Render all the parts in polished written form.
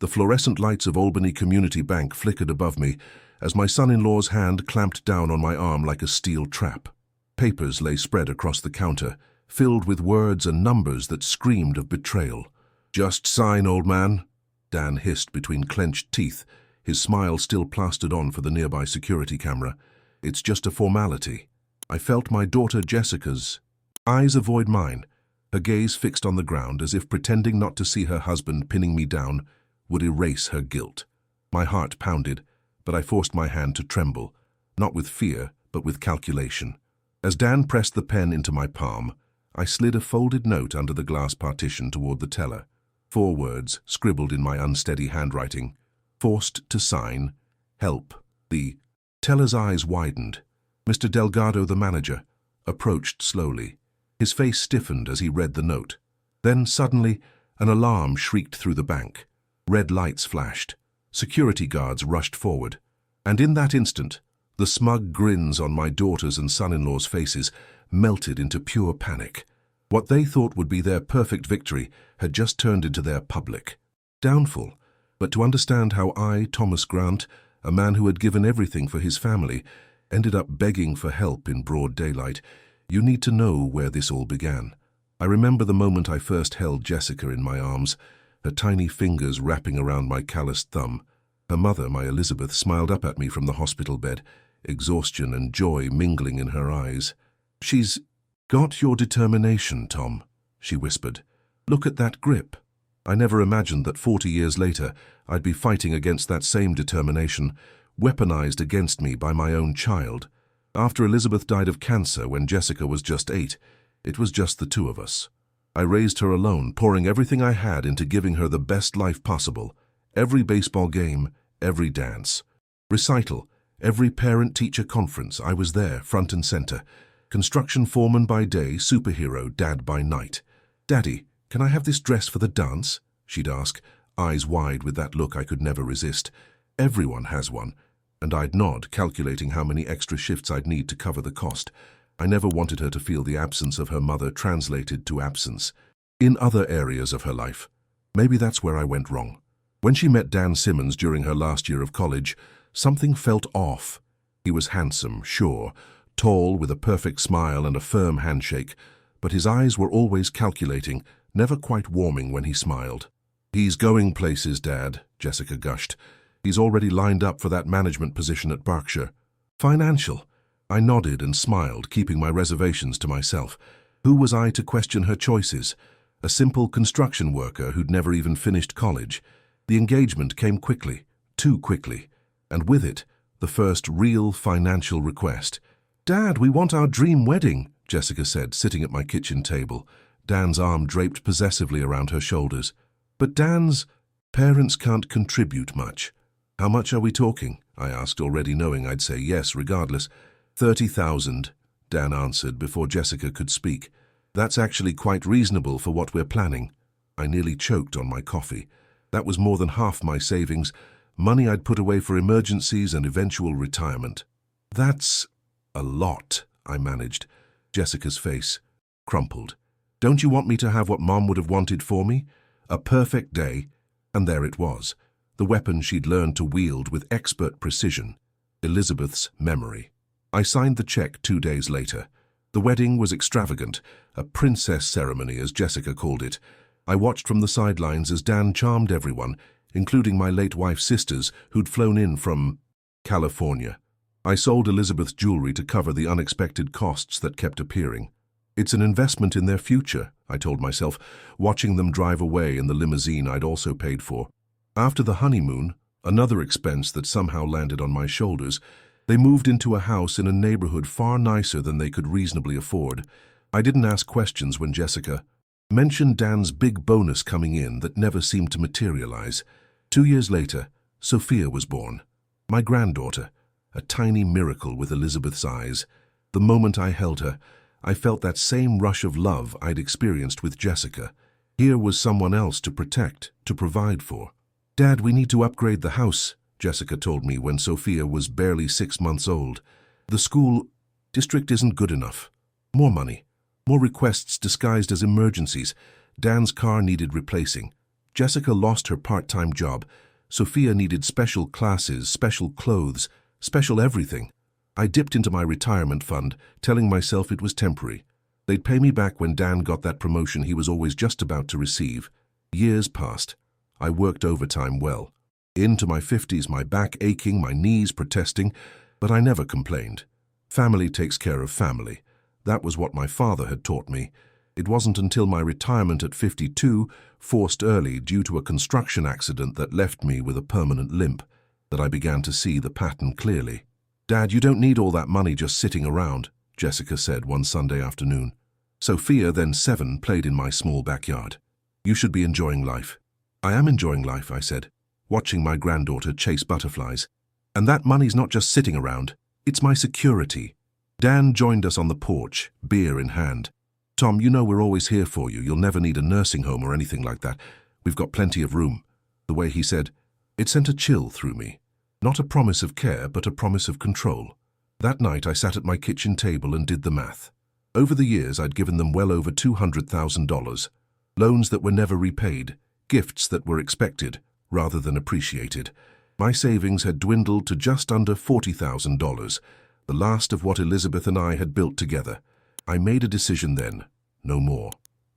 The fluorescent lights of Albany Community Bank flickered above me as my son-in-law's hand clamped down on my arm like a steel trap. Papers lay spread across the counter, filled with words and numbers that screamed of betrayal. "Just sign, old man," Dan hissed between clenched teeth, his smile still plastered on for the nearby security camera. "It's just a formality." I felt my daughter Jessica's eyes avoid mine, her gaze fixed on the ground as if pretending not to see her husband pinning me down would erase her guilt. My heart pounded, but I forced my hand to tremble, not with fear, but with calculation. As Dan pressed the pen into my palm, I slid a folded note under the glass partition toward the teller. 4 words, scribbled in my unsteady handwriting. "Forced to sign. Help." The teller's eyes widened. Mr. Delgado, the manager, approached slowly. His face stiffened as he read the note. Then, suddenly, an alarm shrieked through the bank. Red lights flashed. Security guards rushed forward. And in that instant, the smug grins on my daughter's and son-in-law's faces melted into pure panic. What they thought would be their perfect victory had just turned into their public downfall. But to understand how I, Thomas Grant, a man who had given everything for his family, ended up begging for help in broad daylight, you need to know where this all began. I remember the moment I first held Jessica in my arms, her tiny fingers wrapping around my calloused thumb. Her mother, my Elizabeth, smiled up at me from the hospital bed, exhaustion and joy mingling in her eyes. "She's got your determination, Tom," she whispered. "Look at that grip." I never imagined that 40 years later I'd be fighting against that same determination, weaponized against me by my own child. After Elizabeth died of cancer when Jessica was just 8, it was just the 2 of us. I raised her alone, pouring everything I had into giving her the best life possible. Every baseball game, every dance, recital, every parent-teacher conference, I was there, front and center. Construction foreman by day, superhero dad by night. "Daddy, can I have this dress for the dance?" she'd ask, eyes wide with that look I could never resist. "Everyone has one." And I'd nod, calculating how many extra shifts I'd need to cover the cost. I never wanted her to feel the absence of her mother translated to absence in other areas of her life. Maybe that's where I went wrong. When she met Dan Simmons during her last year of college, something felt off. He was handsome, sure, tall with a perfect smile and a firm handshake, but his eyes were always calculating, never quite warming when he smiled. "He's going places, Dad," Jessica gushed. "He's already lined up for that management position at Berkshire." "Financial." I nodded and smiled, keeping my reservations to myself. Who was I to question her choices? A simple construction worker who'd never even finished college. The engagement came quickly, too quickly, and with it, the first real financial request. "Dad, we want our dream wedding," Jessica said, sitting at my kitchen table, Dan's arm draped possessively around her shoulders. "But Dan's parents can't contribute much." "How much are we talking?" I asked, already knowing I'd say yes regardless. 30,000, Dan answered before Jessica could speak. "That's actually quite reasonable for what we're planning." I nearly choked on my coffee. That was more than half my savings, money I'd put away for emergencies and eventual retirement. "That's a lot," I managed. Jessica's face crumpled. "Don't you want me to have what Mom would have wanted for me? A perfect day." And there it was, the weapon she'd learned to wield with expert precision, Elizabeth's memory. I signed the check 2 days later. The wedding was extravagant, a princess ceremony as Jessica called it. I watched from the sidelines as Dan charmed everyone, including my late wife's sisters who'd flown in from California. I sold Elizabeth's jewelry to cover the unexpected costs that kept appearing. "It's an investment in their future," I told myself, watching them drive away in the limousine I'd also paid for. After the honeymoon, another expense that somehow landed on my shoulders, they moved into a house in a neighborhood far nicer than they could reasonably afford. I didn't ask questions when Jessica mentioned Dan's big bonus coming in that never seemed to materialize. 2 years later, Sophia was born. My granddaughter, a tiny miracle with Elizabeth's eyes. The moment I held her, I felt that same rush of love I'd experienced with Jessica. Here was someone else to protect, to provide for. "Dad, we need to upgrade the house," Jessica told me when Sophia was barely 6 months old. "The school district isn't good enough. More money, more requests disguised as emergencies. Dan's car needed replacing. Jessica lost her part-time job. Sophia needed special classes, special clothes, special everything. I dipped into my retirement fund, telling myself it was temporary. They'd pay me back when Dan got that promotion he was always just about to receive. Years passed. I worked overtime well. Into my 50s, my back aching, my knees protesting, but I never complained. Family takes care of family. That was what my father had taught me. It wasn't until my retirement at 52, forced early due to a construction accident that left me with a permanent limp, that I began to see the pattern clearly. "Dad, you don't need all that money just sitting around," Jessica said one Sunday afternoon. Sophia, then 7, played in my small backyard. "You should be enjoying life." "I am enjoying life," I said, watching my granddaughter chase butterflies. "And that money's not just sitting around, it's my security." Dan joined us on the porch, beer in hand. "Tom, you know we're always here for you. You'll never need a nursing home or anything like that. We've got plenty of room." The way he said, it sent a chill through me. Not a promise of care, but a promise of control. That night I sat at my kitchen table and did the math. Over the years I'd given them well over $200,000. Loans that were never repaid, gifts that were expected rather than appreciated. My savings had dwindled to just under $40,000, the last of what Elizabeth and I had built together. I made a decision then, no more.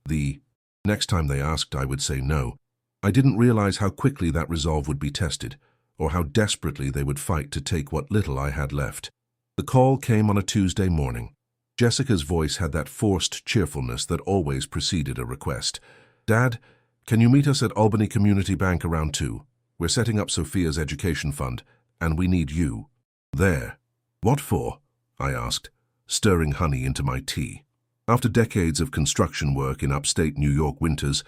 The next time they asked, I would say no. I didn't realize how quickly that resolve would be tested, or how desperately they would fight to take what little I had left. The call came on a Tuesday morning. Jessica's voice had that forced cheerfulness that always preceded a request. "Dad, can you meet us at Albany Community Bank around 2? We're setting up Sophia's education fund, and we need you." "There." "What for?" I asked, stirring honey into my tea. After decades of construction work in upstate New York winters,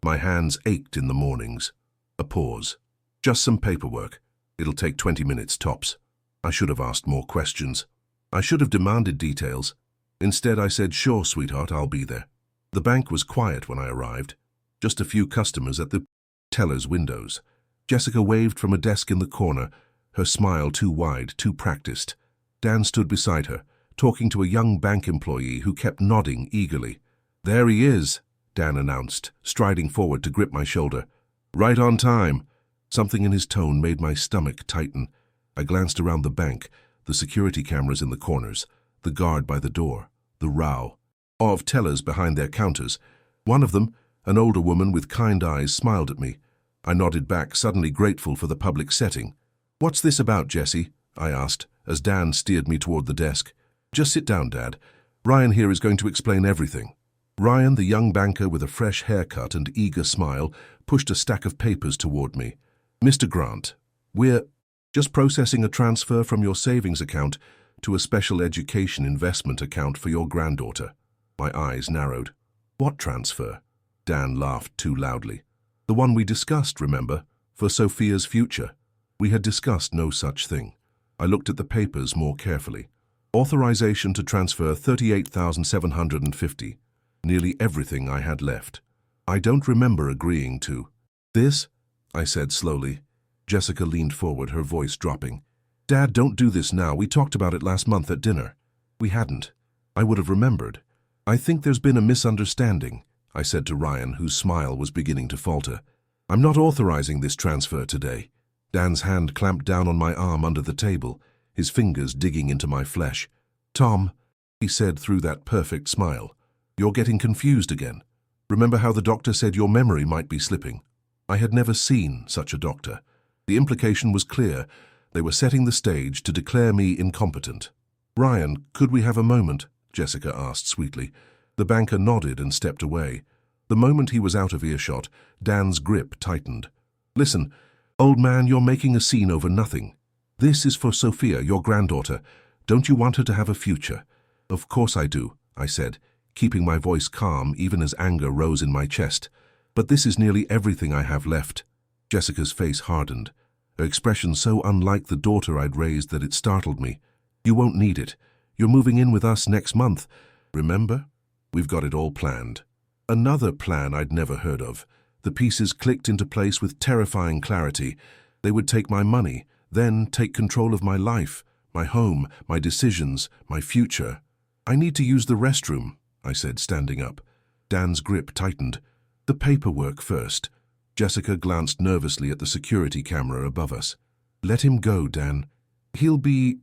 my hands ached in the mornings. A pause. "Just some paperwork. It'll take 20 minutes tops." I should have asked more questions. I should have demanded details. Instead, I said, "Sure, sweetheart, I'll be there." The bank was quiet when I arrived. Just a few customers at the teller's windows. Jessica waved from a desk in the corner, her smile too wide, too practiced. Dan stood beside her, talking to a young bank employee who kept nodding eagerly. "There he is," Dan announced, striding forward to grip my shoulder. "Right on time." Something in his tone made my stomach tighten. I glanced around the bank, the security cameras in the corners, the guard by the door, the row of tellers behind their counters. One of them, an older woman with kind eyes, smiled at me. I nodded back, suddenly grateful for the public setting. "What's this about, Jessie?" I asked, as Dan steered me toward the desk. "Just sit down, Dad. Ryan here is going to explain everything." Ryan, the young banker with a fresh haircut and eager smile, pushed a stack of papers toward me. "Mr. Grant, we're just processing a transfer from your savings account to a special education investment account for your granddaughter." My eyes narrowed. "What transfer?" Dan laughed too loudly. "The one we discussed, remember, for Sophia's future." We had discussed no such thing. I looked at the papers more carefully. Authorization to transfer $38,750, nearly everything I had left. I don't remember agreeing to. "This?" I said slowly. Jessica leaned forward, her voice dropping. "Dad, don't do this now. We talked about it last month at dinner." "We hadn't. I would have remembered." "I think there's been a misunderstanding," I said to Ryan, whose smile was beginning to falter. "I'm not authorizing this transfer today." Dan's hand clamped down on my arm under the table, his fingers digging into my flesh. "Tom," he said through that perfect smile, "you're getting confused again. Remember how the doctor said your memory might be slipping?" I had never seen such a doctor. The implication was clear. They were setting the stage to declare me incompetent. "Ryan, could we have a moment?" Jessica asked sweetly. The banker nodded and stepped away. The moment he was out of earshot, Dan's grip tightened. "Listen, old man, you're making a scene over nothing. This is for Sophia, your granddaughter. Don't you want her to have a future?" "Of course I do," I said, keeping my voice calm even as anger rose in my chest. "But this is nearly everything I have left." Jessica's face hardened, her expression so unlike the daughter I'd raised that it startled me. "You won't need it. You're moving in with us next month. Remember? We've got it all planned." Another plan I'd never heard of. The pieces clicked into place with terrifying clarity. They would take my money, then take control of my life, my home, my decisions, my future. "I need to use the restroom," I said, standing up. Dan's grip tightened. "The paperwork first." Jessica glanced nervously at the security camera above us. "Let him go, Dan. He'll be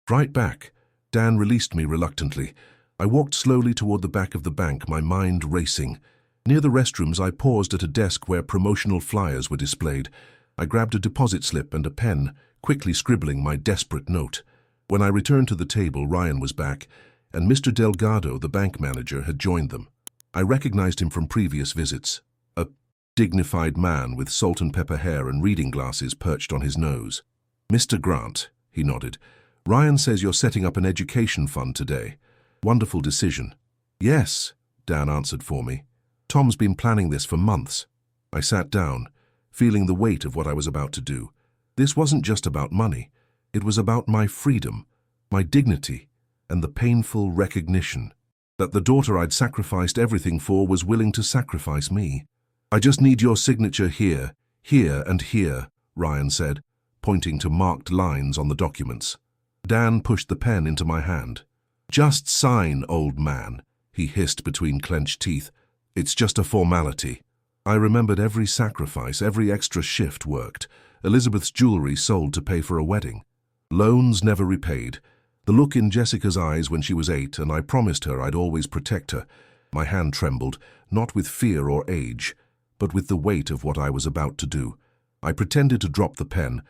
right back." Dan released me reluctantly. I walked slowly toward the back of the bank, my mind racing. Near the restrooms, I paused at a desk where promotional flyers were displayed. I grabbed a deposit slip and a pen, quickly scribbling my desperate note. When I returned to the table, Ryan was back, and Mr. Delgado, the bank manager, had joined them. I recognized him from previous visits. A dignified man with salt and pepper hair and reading glasses perched on his nose. "Mr. Grant," he nodded, "Ryan says you're setting up an education fund today. Wonderful decision." "Yes," Dan answered for me. "Tom's been planning this for months." I sat down, feeling the weight of what I was about to do. This wasn't just about money. It was about my freedom, my dignity, and the painful recognition that the daughter I'd sacrificed everything for was willing to sacrifice me. "I just need your signature here, here, and here," Ryan said, pointing to marked lines on the documents. Dan pushed the pen into my hand. "Just sign, old man," he hissed between clenched teeth. "It's just a formality." I remembered every sacrifice, every extra shift worked. Elizabeth's jewelry sold to pay for a wedding. Loans never repaid. The look in Jessica's eyes when she was 8, and I promised her I'd always protect her. My hand trembled, not with fear or age, but with the weight of what I was about to do. I pretended to drop the pen,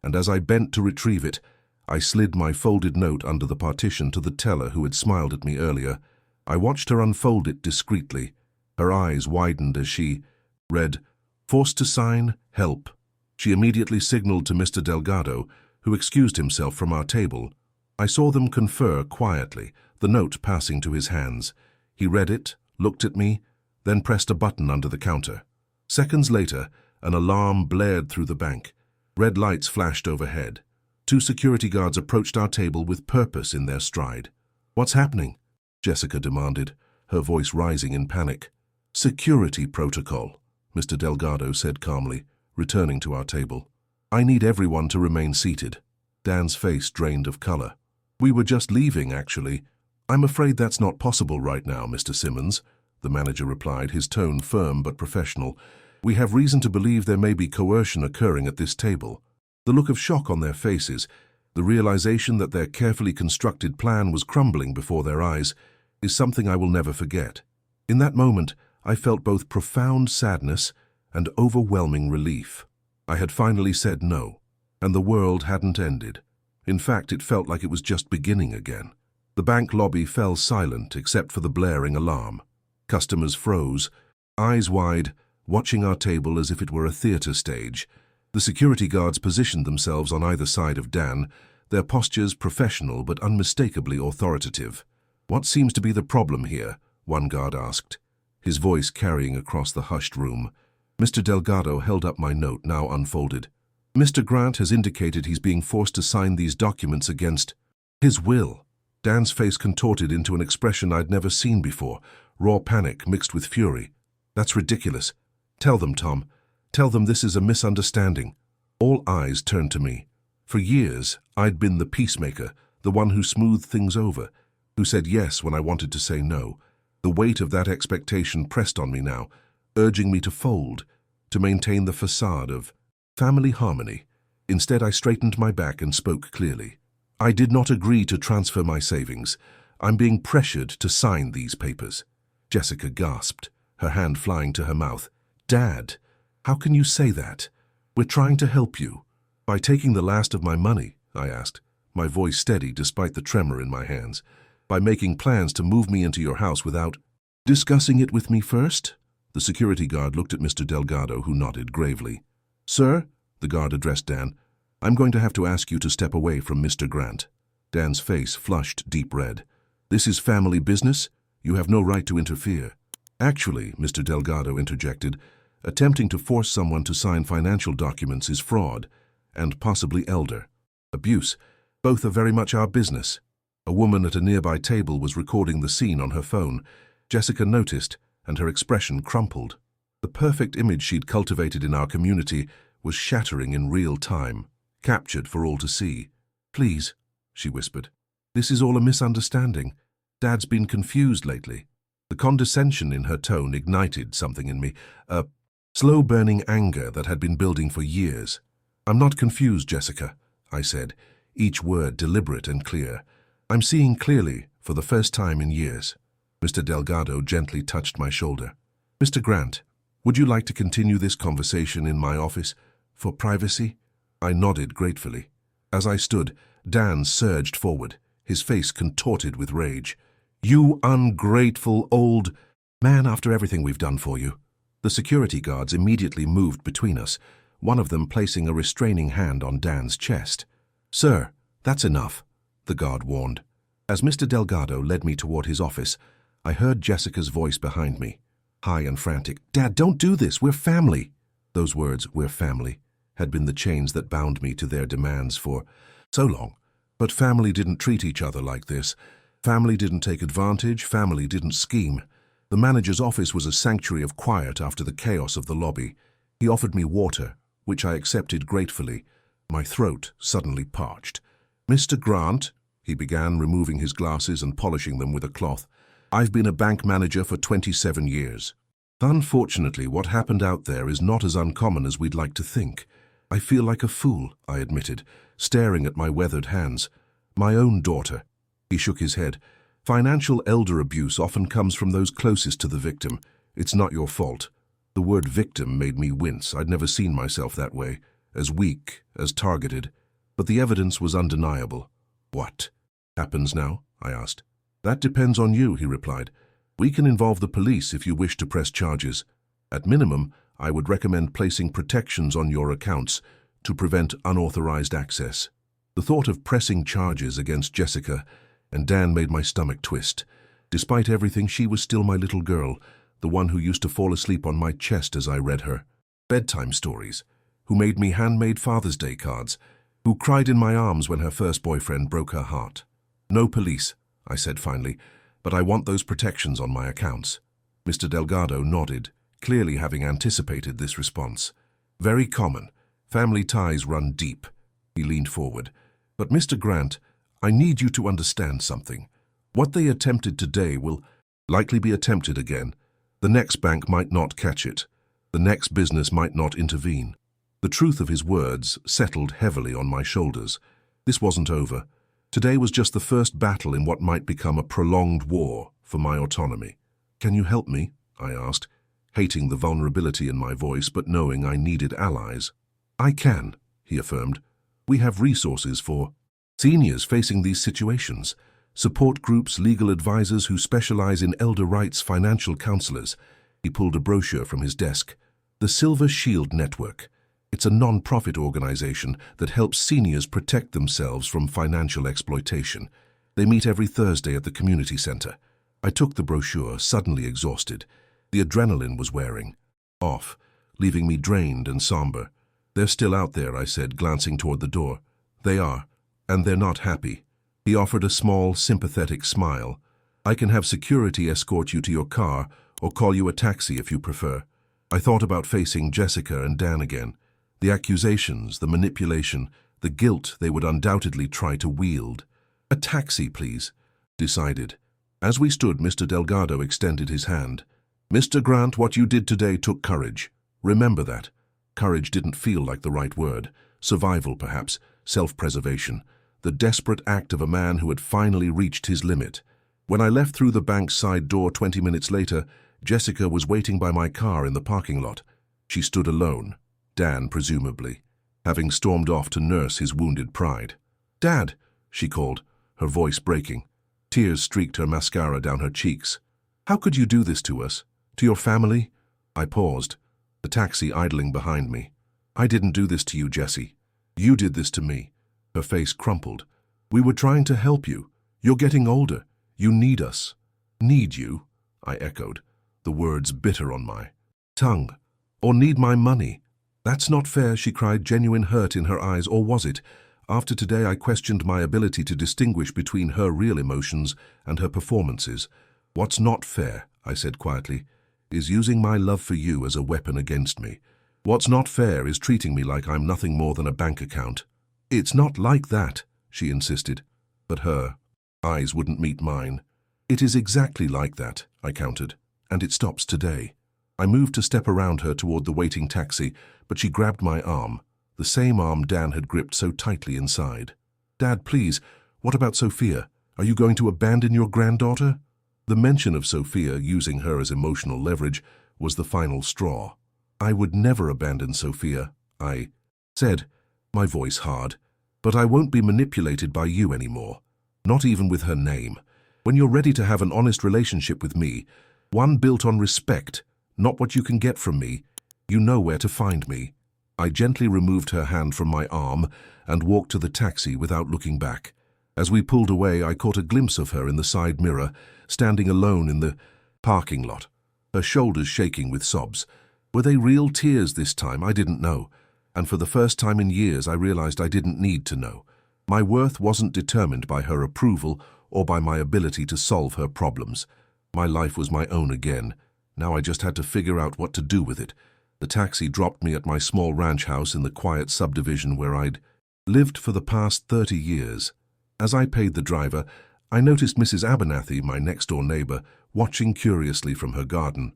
and as I bent to retrieve it, I slid my folded note under the partition to the teller who had smiled at me earlier. I watched her unfold it discreetly. Her eyes widened as she read, "Forced to sign, help." She immediately signaled to Mr. Delgado, who excused himself from our table. I saw them confer quietly, the note passing to his hands. He read it, looked at me, then pressed a button under the counter. Seconds later, an alarm blared through the bank. Red lights flashed overhead. 2 security guards approached our table with purpose in their stride. "What's happening?" Jessica demanded, her voice rising in panic. "Security protocol," Mr. Delgado said calmly, returning to our table. "I need everyone to remain seated." Dan's face drained of color. "We were just leaving, actually." "I'm afraid that's not possible right now, Mr. Simmons," the manager replied, his tone firm but professional. "We have reason to believe there may be coercion occurring at this table." The look of shock on their faces, the realization that their carefully constructed plan was crumbling before their eyes, is something I will never forget. In that moment, I felt both profound sadness and overwhelming relief. I had finally said no, and the world hadn't ended. In fact, it felt like it was just beginning again. The bank lobby fell silent except for the blaring alarm. Customers froze, eyes wide, watching our table as if it were a theater stage. The security guards positioned themselves on either side of Dan, their postures professional but unmistakably authoritative. "What seems to be the problem here?" one guard asked, his voice carrying across the hushed room. Mr. Delgado held up my note, now unfolded. "Mr. Grant has indicated he's being forced to sign these documents against his will." Dan's face contorted into an expression I'd never seen before, raw panic mixed with fury. "That's ridiculous. Tell them, Tom. Tell them this is a misunderstanding." All eyes turned to me. For years, I'd been the peacemaker, the one who smoothed things over, who said yes when I wanted to say no. The weight of that expectation pressed on me now, urging me to fold, to maintain the facade of family harmony. Instead, I straightened my back and spoke clearly. "I did not agree to transfer my savings. I'm being pressured to sign these papers." Jessica gasped, her hand flying to her mouth. "Dad, how can you say that? We're trying to help you." "By taking the last of my money?" I asked, my voice steady despite the tremor in my hands. "By making plans to move me into your house without discussing it with me first?" The security guard looked at Mr. Delgado, who nodded gravely. "Sir," the guard addressed Dan, "I'm going to have to ask you to step away from Mr. Grant." Dan's face flushed deep red. "This is family business. You have no right to interfere." "Actually," Mr. Delgado interjected, "attempting to force someone to sign financial documents is fraud, and possibly elder abuse. Both are very much our business." A woman at a nearby table was recording the scene on her phone. Jessica noticed, and her expression crumpled. The perfect image she'd cultivated in our community was shattering in real time, captured for all to see. "Please," she whispered. "This is all a misunderstanding. Dad's been confused lately." The condescension in her tone ignited something in me, a slow-burning anger that had been building for years. "I'm not confused, Jessica," I said, each word deliberate and clear. "I'm seeing clearly for the first time in years." Mr. Delgado gently touched my shoulder. "Mr. Grant, would you like to continue this conversation in my office for privacy?" I nodded gratefully. As I stood, Dan surged forward, his face contorted with rage. "You ungrateful old man, after everything we've done for you." The security guards immediately moved between us, one of them placing a restraining hand on Dan's chest. "Sir, that's enough," the guard warned. As Mr. Delgado led me toward his office, I heard Jessica's voice behind me, high and frantic. "Dad, don't do this. We're family." Those words, "we're family," had been the chains that bound me to their demands for so long. But family didn't treat each other like this. Family didn't take advantage. Family didn't scheme. The manager's office was a sanctuary of quiet after the chaos of the lobby. He offered me water, which I accepted gratefully. My throat suddenly parched. "Mr. Grant," he began, removing his glasses and polishing them with a cloth, "I've been a bank manager for 27 years. Unfortunately, what happened out there is not as uncommon as we'd like to think. I feel like a fool," I admitted, staring at my weathered hands. "My own daughter." He shook his head. "Financial elder abuse often comes from those closest to the victim. It's not your fault." The word victim made me wince. I'd never seen myself that way, as weak, as targeted. But the evidence was undeniable. "What happens now?" I asked. "That depends on you," he replied. "We can involve the police if you wish to press charges. At minimum, I would recommend placing protections on your accounts to prevent unauthorized access." The thought of pressing charges against Jessica and Dan made my stomach twist. Despite everything, she was still my little girl, the one who used to fall asleep on my chest as I read her bedtime stories, who made me handmade Father's Day cards, who cried in my arms when her first boyfriend broke her heart. "No police," I said finally, "but I want those protections on my accounts." Mr. Delgado nodded, clearly having anticipated this response. "Very common. Family ties run deep." He leaned forward. "But Mr. Grant, I need you to understand something. What they attempted today will likely be attempted again. The next bank might not catch it. The next business might not intervene." The truth of his words settled heavily on my shoulders. This wasn't over. Today was just the first battle in what might become a prolonged war for my autonomy. "Can you help me?" I asked, hating the vulnerability in my voice but knowing I needed allies. "I can," he affirmed. "We have resources for seniors facing these situations, support groups, legal advisors who specialize in elder rights, financial counselors." He pulled a brochure from his desk. "The Silver Shield Network. It's a non-profit organization that helps seniors protect themselves from financial exploitation. They meet every Thursday at the community center." I took the brochure, suddenly exhausted. The adrenaline was wearing off, leaving me drained and somber. "They're still out there," I said, glancing toward the door. "They are, and they're not happy." He offered a small, sympathetic smile. "I can have security escort you to your car or call you a taxi if you prefer." I thought about facing Jessica and Dan again. The accusations, the manipulation, the guilt they would undoubtedly try to wield. "A taxi, please," decided. As we stood, Mr. Delgado extended his hand. "Mr. Grant, what you did today took courage. Remember that." Courage didn't feel like the right word. Survival, perhaps. Self-preservation. The desperate act of a man who had finally reached his limit. When I left through the bank's side door 20 minutes later, Jessica was waiting by my car in the parking lot. She stood alone. Dan, presumably, having stormed off to nurse his wounded pride. "Dad," she called, her voice breaking. Tears streaked her mascara down her cheeks. "How could you do this to us? To your family?" I paused, the taxi idling behind me. "I didn't do this to you, Jessie. You did this to me." Her face crumpled. "We were trying to help you. You're getting older. You need us." "Need you?" I echoed, the words bitter on my tongue. "Or need my money?" "That's not fair," she cried, genuine hurt in her eyes. Or was it? After today, I questioned my ability to distinguish between her real emotions and her performances. "What's not fair," I said quietly, "is using my love for you as a weapon against me. What's not fair is treating me like I'm nothing more than a bank account." "It's not like that," she insisted. But her eyes wouldn't meet mine. "It is exactly like that," I countered, "and it stops today." I moved to step around her toward the waiting taxi, but she grabbed my arm, the same arm Dan had gripped so tightly inside. "Dad, please, what about Sophia? Are you going to abandon your granddaughter?" The mention of Sophia, using her as emotional leverage, was the final straw. "I would never abandon Sophia," I said, my voice hard. "But I won't be manipulated by you anymore. Not even with her name. When you're ready to have an honest relationship with me, one built on respect, not what you can get from me, you know where to find me." I gently removed her hand from my arm and walked to the taxi without looking back. As we pulled away, I caught a glimpse of her in the side mirror, standing alone in the parking lot, her shoulders shaking with sobs. Were they real tears this time? I didn't know. And for the first time in years, I realized I didn't need to know. My worth wasn't determined by her approval or by my ability to solve her problems. My life was my own again. Now I just had to figure out what to do with it. The taxi dropped me at my small ranch house in the quiet subdivision where I'd lived for the past 30 years. As I paid the driver, I noticed Mrs. Abernathy, my next-door neighbor, watching curiously from her garden.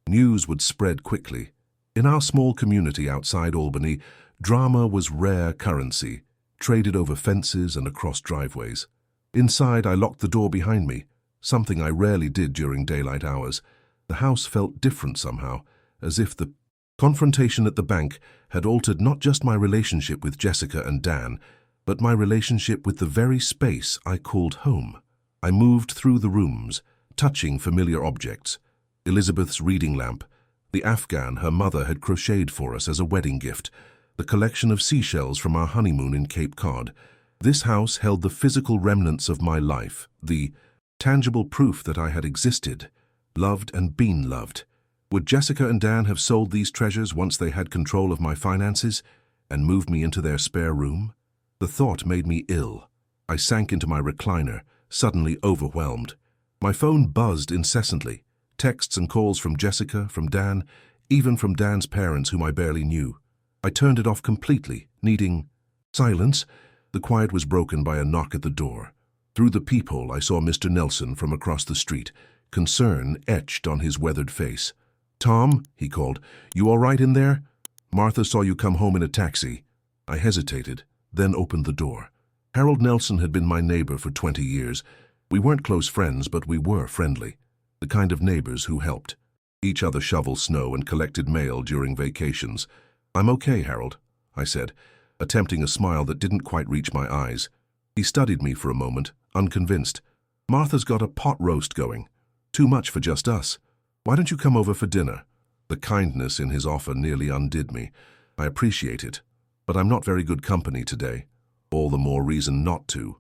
News would spread quickly. In our small community outside Albany, drama was rare currency, traded over fences and across driveways. Inside, I locked the door behind me, something I rarely did during daylight hours. The house felt different somehow, as if the confrontation at the bank had altered not just my relationship with Jessica and Dan, but my relationship with the very space I called home. I moved through the rooms, touching familiar objects. Elizabeth's reading lamp, the Afghan her mother had crocheted for us as a wedding gift, the collection of seashells from our honeymoon in Cape Cod. This house held the physical remnants of my life, the tangible proof that I had existed, loved and been loved. Would Jessica and Dan have sold these treasures once they had control of my finances and moved me into their spare room? The thought made me ill. I sank into my recliner, suddenly overwhelmed. My phone buzzed incessantly. Texts and calls from Jessica, from Dan, even from Dan's parents whom I barely knew. I turned it off completely, needing silence. The quiet was broken by a knock at the door. Through the peephole, I saw Mr. Nelson from across the street, concern etched on his weathered face. "Tom," he called, "you all right in there? Martha saw you come home in a taxi." I hesitated, then opened the door. Harold Nelson had been my neighbor for 20 years. We weren't close friends, but we were friendly. The kind of neighbors who helped each other shovel snow and collected mail during vacations. "I'm okay, Harold," I said, attempting a smile that didn't quite reach my eyes. He studied me for a moment, unconvinced. "Martha's got a pot roast going. Too much for just us. Why don't you come over for dinner?" The kindness in his offer nearly undid me. I appreciate it, but I'm not very good company today. All the more reason not to.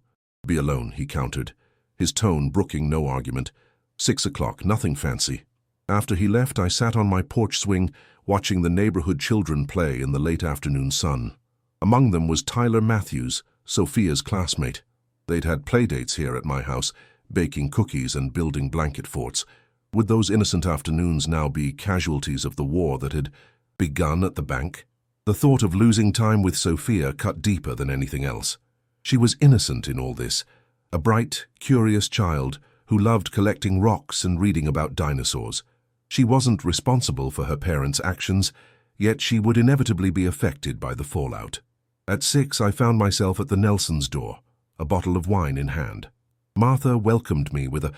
"Be alone," he countered, his tone brooking no argument. 6 o'clock, nothing fancy. After he left, I sat on my porch swing, watching the neighborhood children play in the late afternoon sun. Among them was Tyler Matthews, Sophia's classmate. They'd had playdates here at my house, baking cookies and building blanket forts. Would those innocent afternoons now be casualties of the war that had begun at the bank? The thought of losing time with Sophia cut deeper than anything else. She was innocent in all this, a bright, curious child who loved collecting rocks and reading about dinosaurs. She wasn't responsible for her parents' actions, yet she would inevitably be affected by the fallout. At 6, I found myself at the Nelsons' door, a bottle of wine in hand. Martha welcomed me with a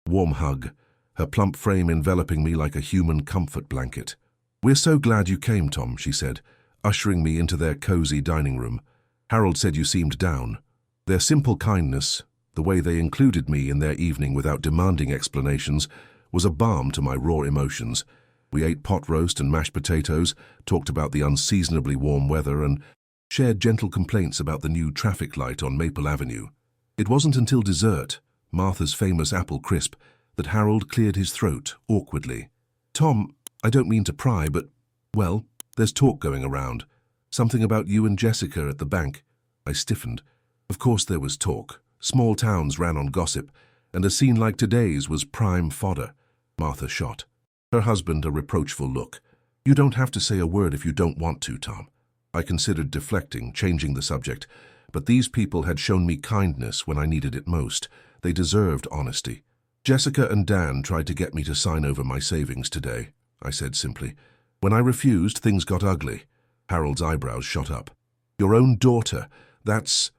warm hug, her plump frame enveloping me like a human comfort blanket. "We're so glad you came, Tom," she said, ushering me into their cozy dining room. "Harold said you seemed down." Their simple kindness, the way they included me in their evening without demanding explanations, was a balm to my raw emotions. We ate pot roast and mashed potatoes, talked about the unseasonably warm weather, and shared gentle complaints about the new traffic light on Maple Avenue. It wasn't until dessert, Martha's famous apple crisp, that Harold cleared his throat awkwardly. "Tom, I don't mean to pry, but, well, there's talk going around. Something about you and Jessica at the bank." I stiffened. Of course there was talk. Small towns ran on gossip, and a scene like today's was prime fodder. Martha shot her husband a reproachful look. "You don't have to say a word if you don't want to, Tom." I considered deflecting, changing the subject, but these people had shown me kindness when I needed it most. They deserved honesty. "Jessica and Dan tried to get me to sign over my savings today." I said simply. When I refused, things got ugly. Harold's eyebrows shot up. Your own daughter. That's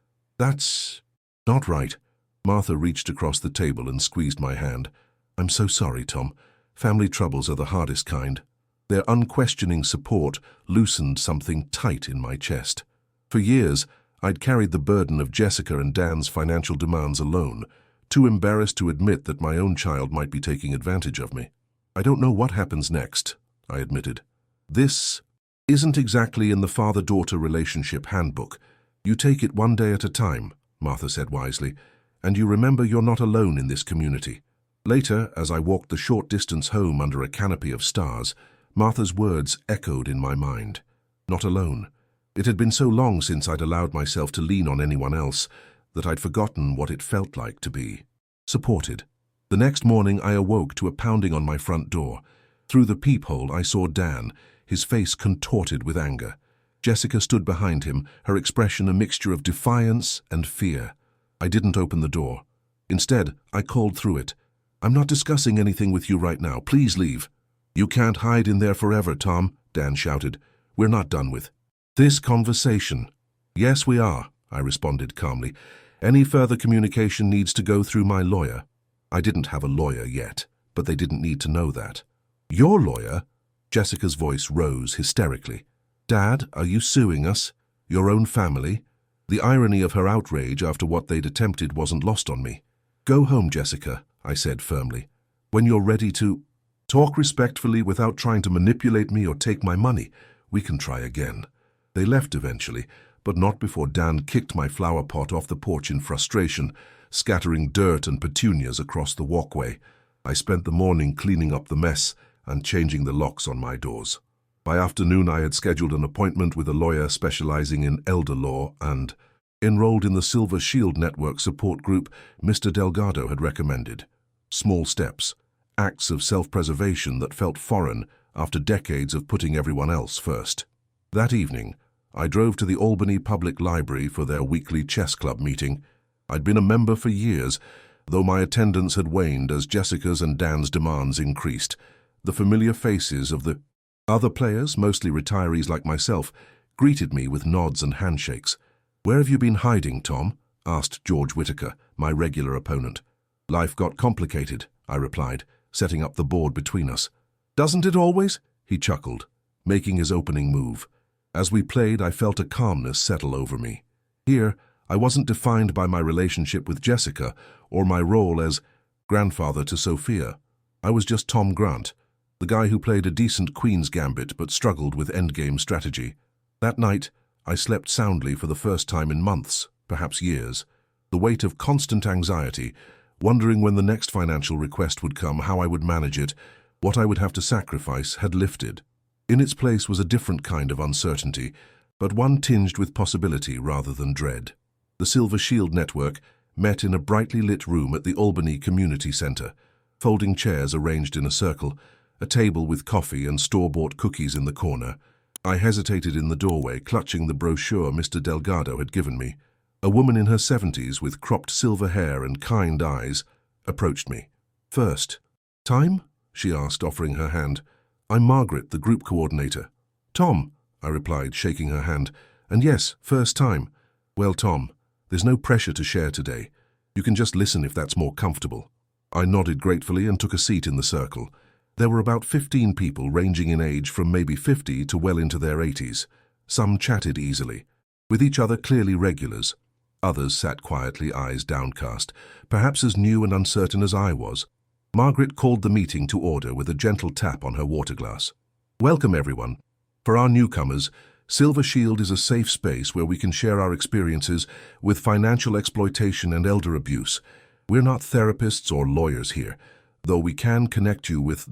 not right. Martha reached across the table and squeezed my hand. I'm so sorry, Tom. Family troubles are the hardest kind. Their unquestioning support loosened something tight in my chest. For years, I'd carried the burden of Jessica and Dan's financial demands alone, too embarrassed to admit that my own child might be taking advantage of me. I don't know what happens next, I admitted. This isn't exactly in the father-daughter relationship handbook. You take it one day at a time, Martha said wisely, and you remember you're not alone in this community. Later, as I walked the short distance home under a canopy of stars, Martha's words echoed in my mind. Not alone. It had been so long since I'd allowed myself to lean on anyone else that I'd forgotten what it felt like to be supported. The next morning I awoke to a pounding on my front door. Through the peephole I saw Dan, his face contorted with anger. Jessica stood behind him, her expression a mixture of defiance and fear. I didn't open the door. Instead, I called through it. I'm not discussing anything with you right now. Please leave. You can't hide in there forever, Tom, Dan shouted. We're not done with this conversation. Yes, we are, I responded calmly. Any further communication needs to go through my lawyer. I didn't have a lawyer yet, but they didn't need to know that. Your lawyer? Jessica's voice rose hysterically. Dad, are you suing us? Your own family? The irony of her outrage after what they'd attempted wasn't lost on me. Go home, Jessica, I said firmly. When you're ready to talk respectfully without trying to manipulate me or take my money, we can try again. They left eventually, but not before Dan kicked my flower pot off the porch in frustration, scattering dirt and petunias across the walkway. I spent the morning cleaning up the mess and changing the locks on my doors. By afternoon, I had scheduled an appointment with a lawyer specializing in elder law and enrolled in the Silver Shield Network support group Mr. Delgado had recommended. Small steps, acts of self-preservation that felt foreign after decades of putting everyone else first. That evening, I drove to the Albany Public Library for their weekly chess club meeting. I'd been a member for years, though my attendance had waned as Jessica's and Dan's demands increased. The familiar faces of the other players, mostly retirees like myself, greeted me with nods and handshakes. Where have you been hiding, Tom? Asked George Whitaker, my regular opponent. Life got complicated, I replied, setting up the board between us. Doesn't it always? He chuckled, making his opening move. As we played, I felt a calmness settle over me. Here, I wasn't defined by my relationship with Jessica or my role as grandfather to Sophia. I was just Tom Grant, the guy who played a decent Queen's Gambit but struggled with endgame strategy. That night, I slept soundly for the first time in months, perhaps years. The weight of constant anxiety, wondering when the next financial request would come, how I would manage it, what I would have to sacrifice, had lifted. In its place was a different kind of uncertainty, but one tinged with possibility rather than dread. The Silver Shield Network met in a brightly lit room at the Albany Community Center, folding chairs arranged in a circle, a table with coffee and store-bought cookies in the corner. I hesitated in the doorway, clutching the brochure Mr. Delgado had given me. A woman in her 70s with cropped silver hair and kind eyes approached me. First. Time? She asked, offering her hand. I'm Margaret, the group coordinator. Tom, I replied, shaking her hand. And yes, first time. Well, Tom, there's no pressure to share today. You can just listen if that's more comfortable. I nodded gratefully and took a seat in the circle. There were about 15 people ranging in age from maybe 50 to well into their 80s. Some chatted easily, with each other clearly regulars. Others sat quietly, eyes downcast, perhaps as new and uncertain as I was. Margaret called the meeting to order with a gentle tap on her water glass. Welcome, everyone. For our newcomers, Silver Shield is a safe space where we can share our experiences with financial exploitation and elder abuse. We're not therapists or lawyers here, though we can connect you with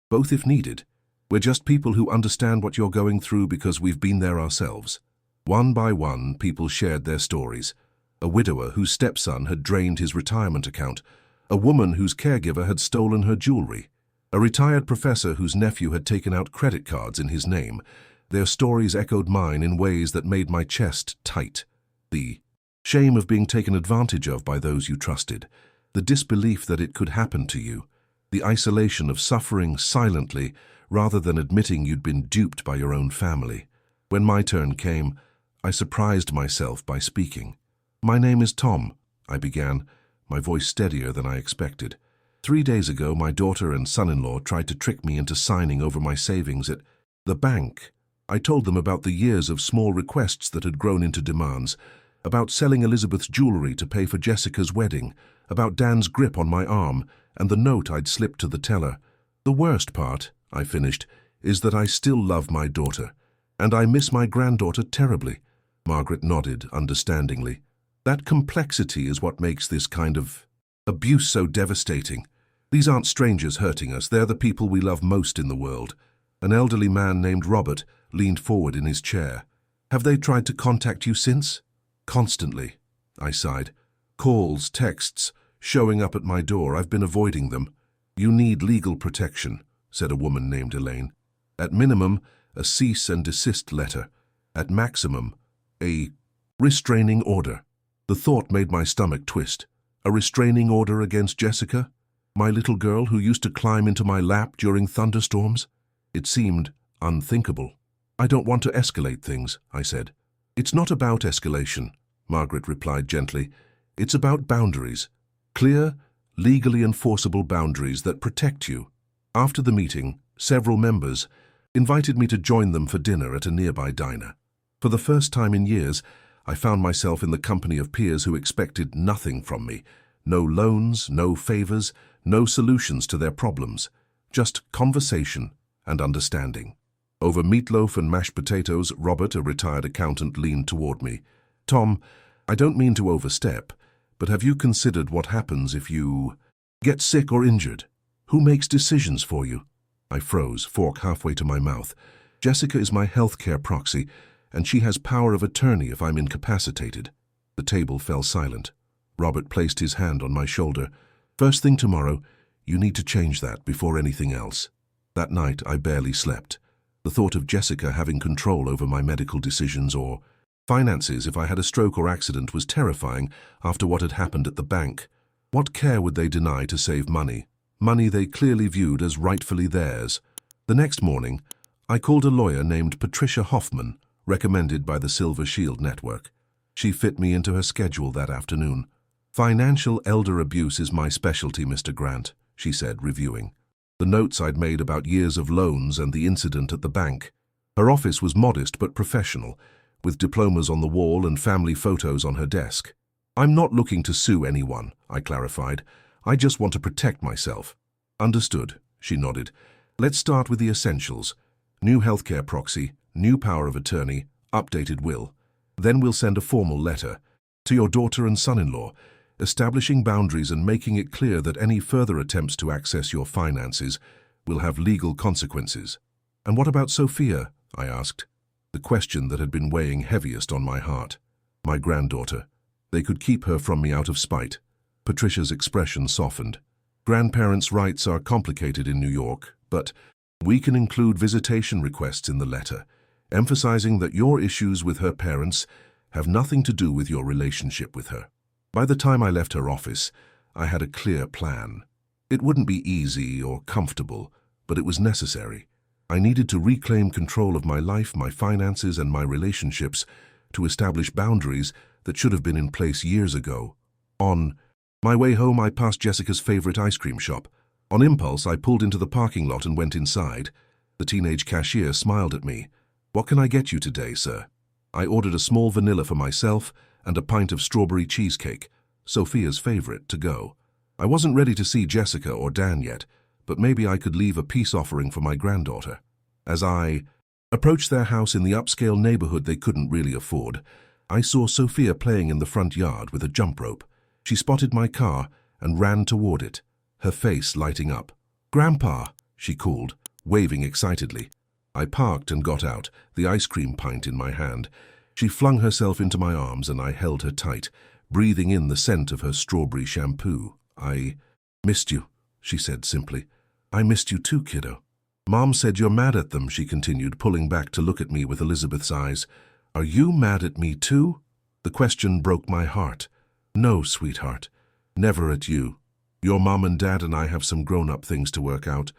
both if needed. We're just people who understand what you're going through because we've been there ourselves. One by one, people shared their stories. A widower whose stepson had drained his retirement account, a woman whose caregiver had stolen her jewelry, a retired professor whose nephew had taken out credit cards in his name. Their stories echoed mine in ways that made my chest tight. The shame of being taken advantage of by those you trusted, the disbelief that it could happen to you, the isolation of suffering silently rather than admitting you'd been duped by your own family. When my turn came, I surprised myself by speaking. "My name is Tom," I began, my voice steadier than I expected. "3 days ago, my daughter and son-in-law tried to trick me into signing over my savings at the bank. I told them about the years of small requests that had grown into demands, about selling Elizabeth's jewelry to pay for Jessica's wedding, about Dan's grip on my arm, and the note I'd slipped to the teller. The worst part," I finished, "is that I still love my daughter, and I miss my granddaughter terribly." Margaret nodded understandingly. "That complexity is what makes this kind of abuse so devastating. These aren't strangers hurting us, they're the people we love most in the world." An elderly man named Robert leaned forward in his chair. "Have they tried to contact you since?" "Constantly," I sighed. "Calls, texts, showing up at my door. I've been avoiding them." "You need legal protection," said a woman named Elaine. "At minimum, a cease and desist letter. At maximum, a restraining order." The thought made my stomach twist. A restraining order against Jessica? My little girl who used to climb into my lap during thunderstorms? It seemed unthinkable. "I don't want to escalate things," I said. "It's not about escalation," Margaret replied gently. "It's about boundaries. Clear, legally enforceable boundaries that protect you." After the meeting, several members invited me to join them for dinner at a nearby diner. For the first time in years, I found myself in the company of peers who expected nothing from me. No loans, no favors, no solutions to their problems. Just conversation and understanding. Over meatloaf and mashed potatoes, Robert, a retired accountant, leaned toward me. "Tom, I don't mean to overstep, but have you considered what happens if you get sick or injured? Who makes decisions for you?" I froze, fork halfway to my mouth. "Jessica is my healthcare proxy, and she has power of attorney if I'm incapacitated." The table fell silent. Robert placed his hand on my shoulder. "First thing tomorrow, you need to change that before anything else." That night, I barely slept. The thought of Jessica having control over my medical decisions or finances if I had a stroke or accident was terrifying after what had happened at the bank. What care would they deny to save money? Money they clearly viewed as rightfully theirs. The next morning, I called a lawyer named Patricia Hoffman, recommended by the Silver Shield Network. She fit me into her schedule that afternoon. "Financial elder abuse is my specialty, Mr. Grant," she said, reviewing the notes I'd made about years of loans and the incident at the bank. Her office was modest but professional, with diplomas on the wall and family photos on her desk. "I'm not looking to sue anyone," I clarified. "I just want to protect myself." "Understood," she nodded. "Let's start with the essentials. New healthcare proxy, new power of attorney, updated will. Then we'll send a formal letter to your daughter and son-in-law, establishing boundaries and making it clear that any further attempts to access your finances will have legal consequences." "And what about Sophia?" I asked, the question that had been weighing heaviest on my heart. "My granddaughter. They could keep her from me out of spite." Patricia's expression softened. "Grandparents' rights are complicated in New York, but we can include visitation requests in the letter, emphasizing that your issues with her parents have nothing to do with your relationship with her." By the time I left her office, I had a clear plan. It wouldn't be easy or comfortable, but it was necessary. I needed to reclaim control of my life, my finances, and my relationships to establish boundaries that should have been in place years ago. On my way home, I passed Jessica's favorite ice cream shop. On impulse, I pulled into the parking lot and went inside. The teenage cashier smiled at me. "What can I get you today, sir?" I ordered a small vanilla for myself and a pint of strawberry cheesecake, Sophia's favorite, to go. I wasn't ready to see Jessica or Dan yet, but maybe I could leave a peace offering for my granddaughter. As I approached their house in the upscale neighborhood they couldn't really afford, I saw Sophia playing in the front yard with a jump rope. She spotted my car and ran toward it, her face lighting up. "Grandpa," she called, waving excitedly. I parked and got out, the ice cream pint in my hand. She flung herself into my arms and I held her tight, breathing in the scent of her strawberry shampoo. "I missed you," she said simply. "I missed you too, kiddo." "Mom said you're mad at them," she continued, pulling back to look at me with Elizabeth's eyes. "Are you mad at me too?" The question broke my heart. "No, sweetheart, never at you. Your mom and dad and I have some grown-up things to work out,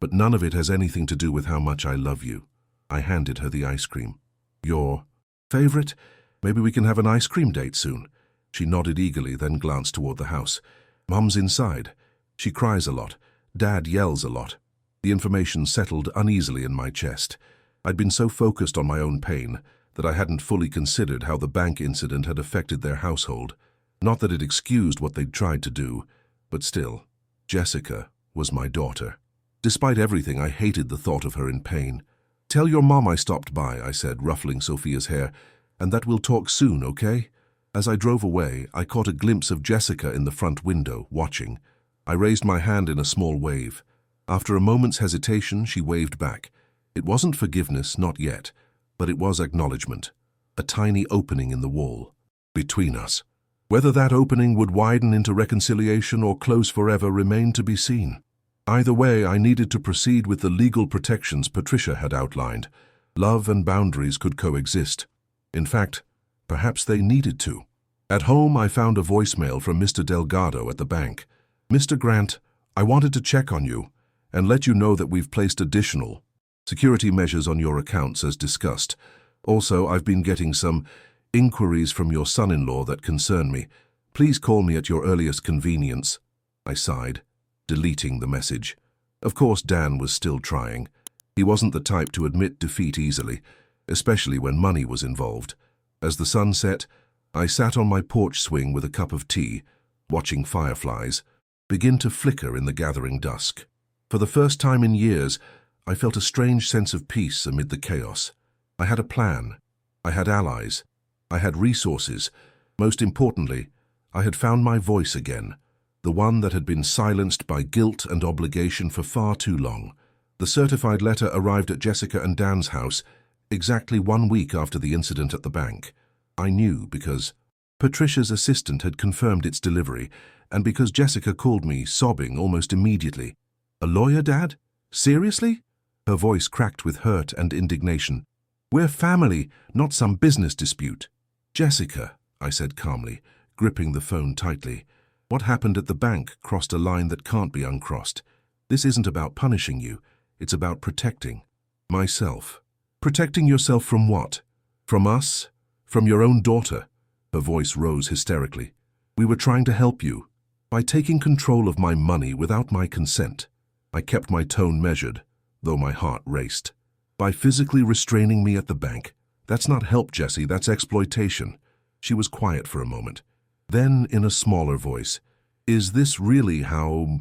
but none of it has anything to do with how much I love you." I handed her the ice cream. "Your favorite? Maybe we can have an ice cream date soon." She nodded eagerly, then glanced toward the house. "Mum's inside. She cries a lot. Dad yells a lot." The information settled uneasily in my chest. I'd been so focused on my own pain that I hadn't fully considered how the bank incident had affected their household. Not that it excused what they'd tried to do, but still, Jessica was my daughter. Despite everything, I hated the thought of her in pain. "Tell your mom I stopped by," I said, ruffling Sophia's hair, "and that we'll talk soon, okay?" As I drove away, I caught a glimpse of Jessica in the front window, watching. I raised my hand in a small wave. After a moment's hesitation, she waved back. It wasn't forgiveness, not yet, but it was acknowledgement. A tiny opening in the wall between us. Whether that opening would widen into reconciliation or close forever remained to be seen. Either way, I needed to proceed with the legal protections Patricia had outlined. Love and boundaries could coexist. In fact, perhaps they needed to. At home, I found a voicemail from Mr. Delgado at the bank. "Mr. Grant, I wanted to check on you and let you know that we've placed additional security measures on your accounts as discussed. Also, I've been getting some inquiries from your son-in-law that concern me. Please call me at your earliest convenience." I sighed, deleting the message. Of course, Dan was still trying. He wasn't the type to admit defeat easily, especially when money was involved. As the sun set, I sat on my porch swing with a cup of tea, watching fireflies begin to flicker in the gathering dusk. For the first time in years, I felt a strange sense of peace amid the chaos. I had a plan. I had allies. I had resources. Most importantly, I had found my voice again, the one that had been silenced by guilt and obligation for far too long. The certified letter arrived at Jessica and Dan's house exactly 1 week after the incident at the bank. I knew because Patricia's assistant had confirmed its delivery, and because Jessica called me, sobbing almost immediately. "A lawyer, Dad? Seriously?" Her voice cracked with hurt and indignation. "We're family, not some business dispute." "Jessica," I said calmly, gripping the phone tightly, "what happened at the bank crossed a line that can't be uncrossed. This isn't about punishing you. It's about protecting myself." "Protecting yourself from what? From us? From your own daughter?" Her voice rose hysterically. "We were trying to help you by taking control of my money without my consent." I kept my tone measured, though my heart raced. "By physically restraining me at the bank. That's not help, Jessie, that's exploitation." She was quiet for a moment. Then, in a smaller voice, "Is this really how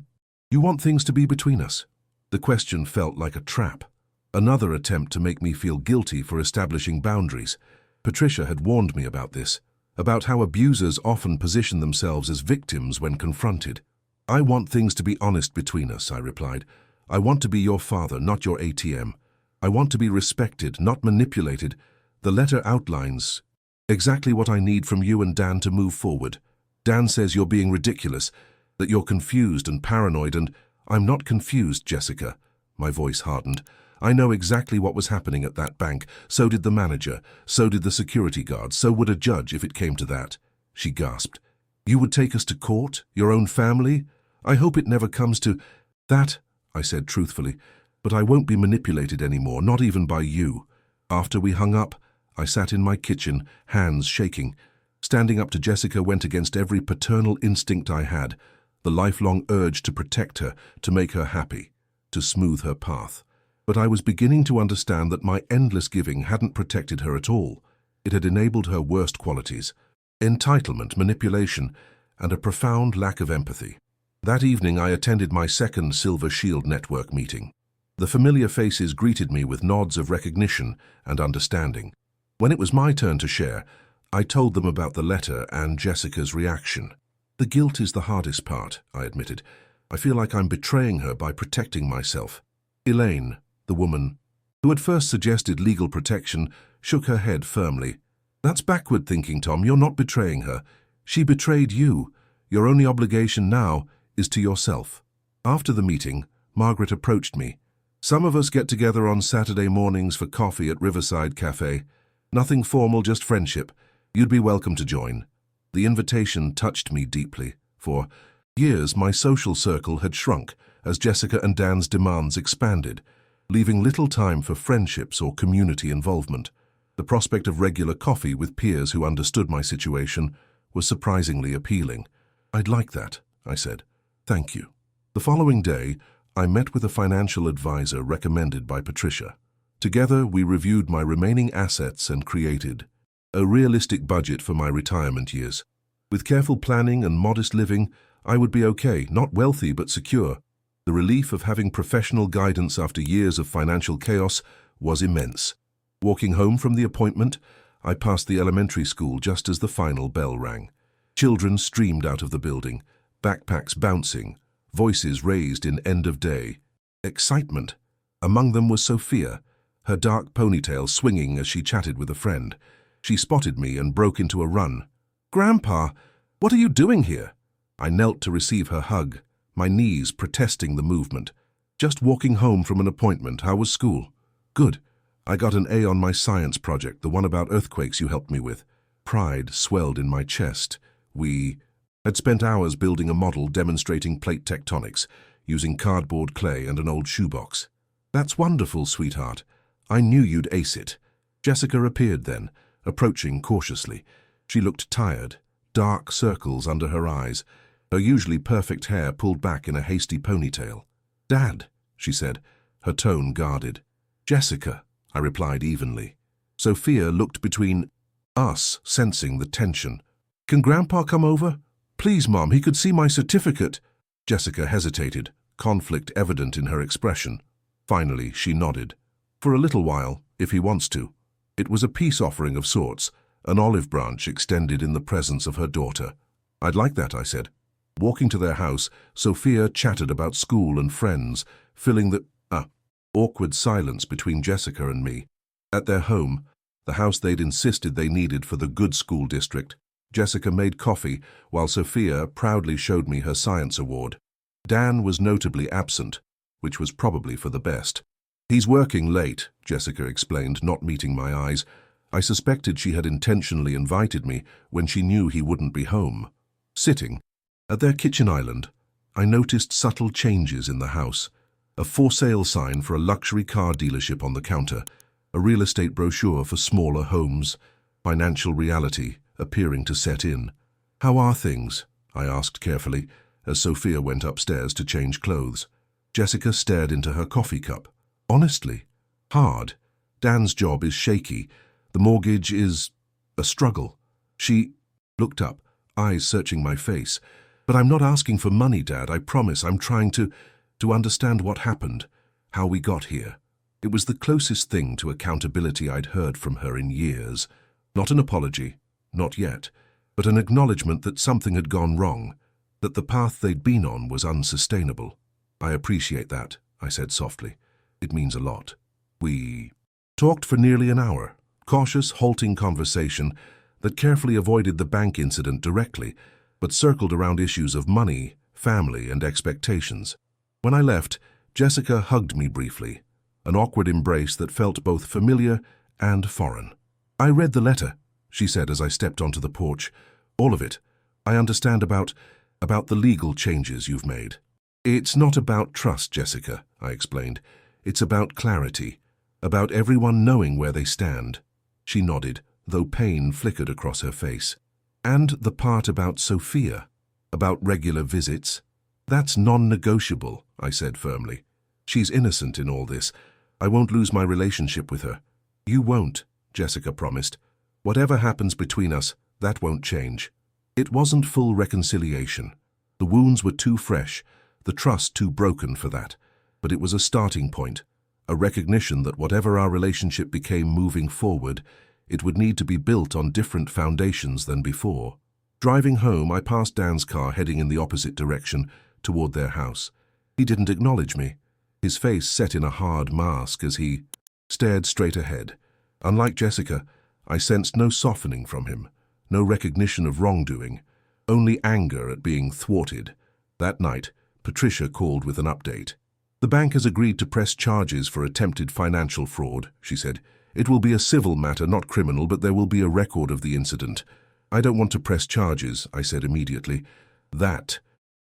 you want things to be between us?" The question felt like a trap. Another attempt to make me feel guilty for establishing boundaries. Patricia had warned me about this, about how abusers often position themselves as victims when confronted. "I want things to be honest between us," I replied. "I want to be your father, not your ATM. I want to be respected, not manipulated. The letter outlines exactly what I need from you and Dan to move forward. Dan says you're being ridiculous, that you're confused and paranoid, and I'm not confused, Jessica." My voice hardened. "I know exactly what was happening at that bank. So did the manager. So did the security guard. So would a judge if it came to that." She gasped. "You would take us to court? Your own family? I hope it never comes to that," I said truthfully, "but I won't be manipulated anymore, not even by you." After we hung up, I sat in my kitchen, hands shaking. Standing up to Jessica went against every paternal instinct I had, the lifelong urge to protect her, to make her happy, to smooth her path. But I was beginning to understand that my endless giving hadn't protected her at all. It had enabled her worst qualities: entitlement, manipulation, and a profound lack of empathy. That evening I attended my second Silver Shield Network meeting. The familiar faces greeted me with nods of recognition and understanding. When it was my turn to share, I told them about the letter and Jessica's reaction. "The guilt is the hardest part," I admitted. "I feel like I'm betraying her by protecting myself." Elaine, the woman who had first suggested legal protection, shook her head firmly. "That's backward thinking, Tom. You're not betraying her. She betrayed you. Your only obligation now is to yourself." After the meeting, Margaret approached me. "Some of us get together on Saturday mornings for coffee at Riverside Cafe. Nothing formal, just friendship. You'd be welcome to join." The invitation touched me deeply, for Years, my social circle had shrunk as Jessica and Dan's demands expanded, leaving little time for friendships or community involvement. The prospect of regular coffee with peers who understood my situation was surprisingly appealing. "I'd like that," I said. "Thank you." The following day, I met with a financial advisor recommended by Patricia. Together, we reviewed my remaining assets and created a realistic budget for my retirement years. With careful planning and modest living, I would be okay, not wealthy but secure. The relief of having professional guidance after years of financial chaos was immense. Walking home from the appointment, I passed the elementary school just as the final bell rang. Children streamed out of the building, backpacks bouncing, voices raised in end-of-day excitement. Among them was Sophia, her dark ponytail swinging as she chatted with a friend. She spotted me and broke into a run. "Grandpa, what are you doing here?" I knelt to receive her hug, my knees protesting the movement. "Just walking home from an appointment. How was school?" "Good. I got an A on my science project, the one about earthquakes you helped me with." Pride swelled in my chest. We had spent hours building a model demonstrating plate tectonics, using cardboard, clay, and an old shoebox. "That's wonderful, sweetheart. I knew you'd ace it." Jessica appeared then, approaching cautiously. She looked tired, dark circles under her eyes, her usually perfect hair pulled back in a hasty ponytail. "Dad," she said, her tone guarded. "Jessica," I replied evenly. Sophia looked between us, sensing the tension. "Can Grandpa come over?" "Please, Mom, he could see my certificate." Jessica hesitated, conflict evident in her expression. Finally, she nodded. "For a little while, if he wants to." It was a peace offering of sorts, an olive branch extended in the presence of her daughter. "I'd like that," I said. Walking to their house, Sophia chatted about school and friends, filling the awkward silence between Jessica and me. At their home, the house they'd insisted they needed for the good school district, Jessica made coffee while Sophia proudly showed me her science award. Dan was notably absent, which was probably for the best. "He's working late," Jessica explained, not meeting my eyes. I suspected she had intentionally invited me when she knew he wouldn't be home. Sitting at their kitchen island, I noticed subtle changes in the house. A for sale sign for a luxury car dealership on the counter, a real estate brochure for smaller homes, financial reality appearing to set in. "How are things?" I asked carefully, as Sophia went upstairs to change clothes. Jessica stared into her coffee cup. "Honestly, hard. Dan's job is shaky. The mortgage is a struggle." She looked up, eyes searching my face. "But I'm not asking for money, Dad, I promise. I'm trying to understand what happened, how we got here." It was the closest thing to accountability I'd heard from her in years. Not an apology, not yet, but an acknowledgement that something had gone wrong, that the path they'd been on was unsustainable. "I appreciate that," I said softly. "It means a lot." We talked for nearly an hour, cautious, halting conversation that carefully avoided the bank incident directly, but circled around issues of money, family, and expectations. When I left, Jessica hugged me briefly, an awkward embrace that felt both familiar and foreign. "I read the letter," she said as I stepped onto the porch. "All of it. I understand about the legal changes you've made." "It's not about trust, Jessica," I explained. "It's about clarity, about everyone knowing where they stand." She nodded, though pain flickered across her face. "And the part about Sophia, about regular visits? That's non-negotiable," I said firmly. "She's innocent in all this. I won't lose my relationship with her." "You won't," Jessica promised. "Whatever happens between us, that won't change." It wasn't full reconciliation. The wounds were too fresh, the trust too broken for that. But it was a starting point, a recognition that whatever our relationship became moving forward, it would need to be built on different foundations than before. Driving home, I passed Dan's car heading in the opposite direction, toward their house. He didn't acknowledge me, his face set in a hard mask as he stared straight ahead. Unlike Jessica, I sensed no softening from him, no recognition of wrongdoing, only anger at being thwarted. That night, Patricia called with an update. "The bank has agreed to press charges for attempted financial fraud," she said. "It will be a civil matter, not criminal, but there will be a record of the incident." "I don't want to press charges," I said immediately. "That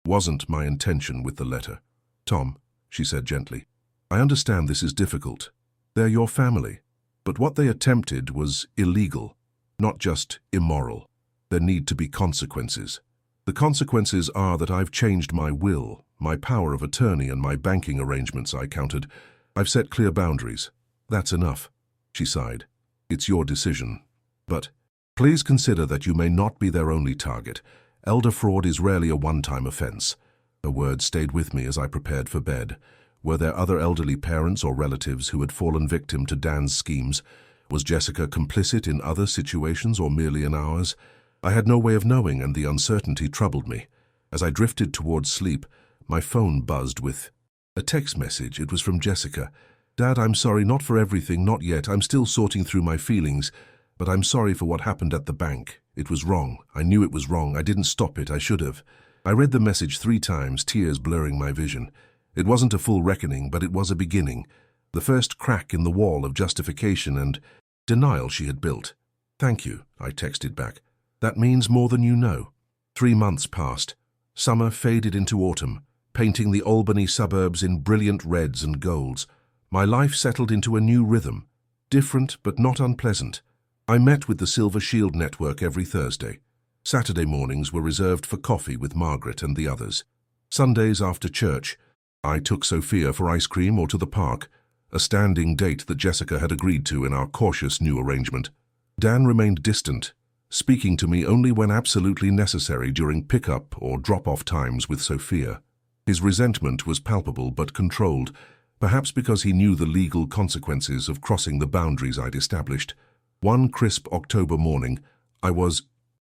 Wasn't my intention with the letter. Tom, she said gently, I understand this is difficult. They're your family. But what they attempted was illegal, not just immoral. There need to be consequences. The consequences are that I've changed my will, my power of attorney and my banking arrangements, I countered. I've set clear boundaries. That's enough. She sighed. It's your decision. But please consider that you may not be their only target. Elder fraud is rarely a one-time offense. Her words stayed with me as I prepared for bed. Were there other elderly parents or relatives who had fallen victim to Dan's schemes? Was Jessica complicit in other situations or merely in ours? I had no way of knowing, and the uncertainty troubled me. As I drifted towards sleep, my phone buzzed with a text message. It was from Jessica. Dad, I'm sorry, not for everything, not yet. I'm still sorting through my feelings, but I'm sorry for what happened at the bank. It was wrong. I knew it was wrong. I didn't stop it. I should have. I read the message 3 times, tears blurring my vision. It wasn't a full reckoning, but it was a beginning. The first crack in the wall of justification and denial she had built. Thank you, I texted back. That means more than you know. 3 months passed. Summer faded into autumn, painting the Albany suburbs in brilliant reds and golds. My life settled into a new rhythm, different but not unpleasant. I met with the Silver Shield Network every Thursday. Saturday mornings were reserved for coffee with Margaret and the others. Sundays after church, I took Sophia for ice cream or to the park, a standing date that Jessica had agreed to in our cautious new arrangement. Dan remained distant, speaking to me only when absolutely necessary during pick-up or drop-off times with Sophia. His resentment was palpable but controlled, perhaps because he knew the legal consequences of crossing the boundaries I'd established. One crisp October morning, I was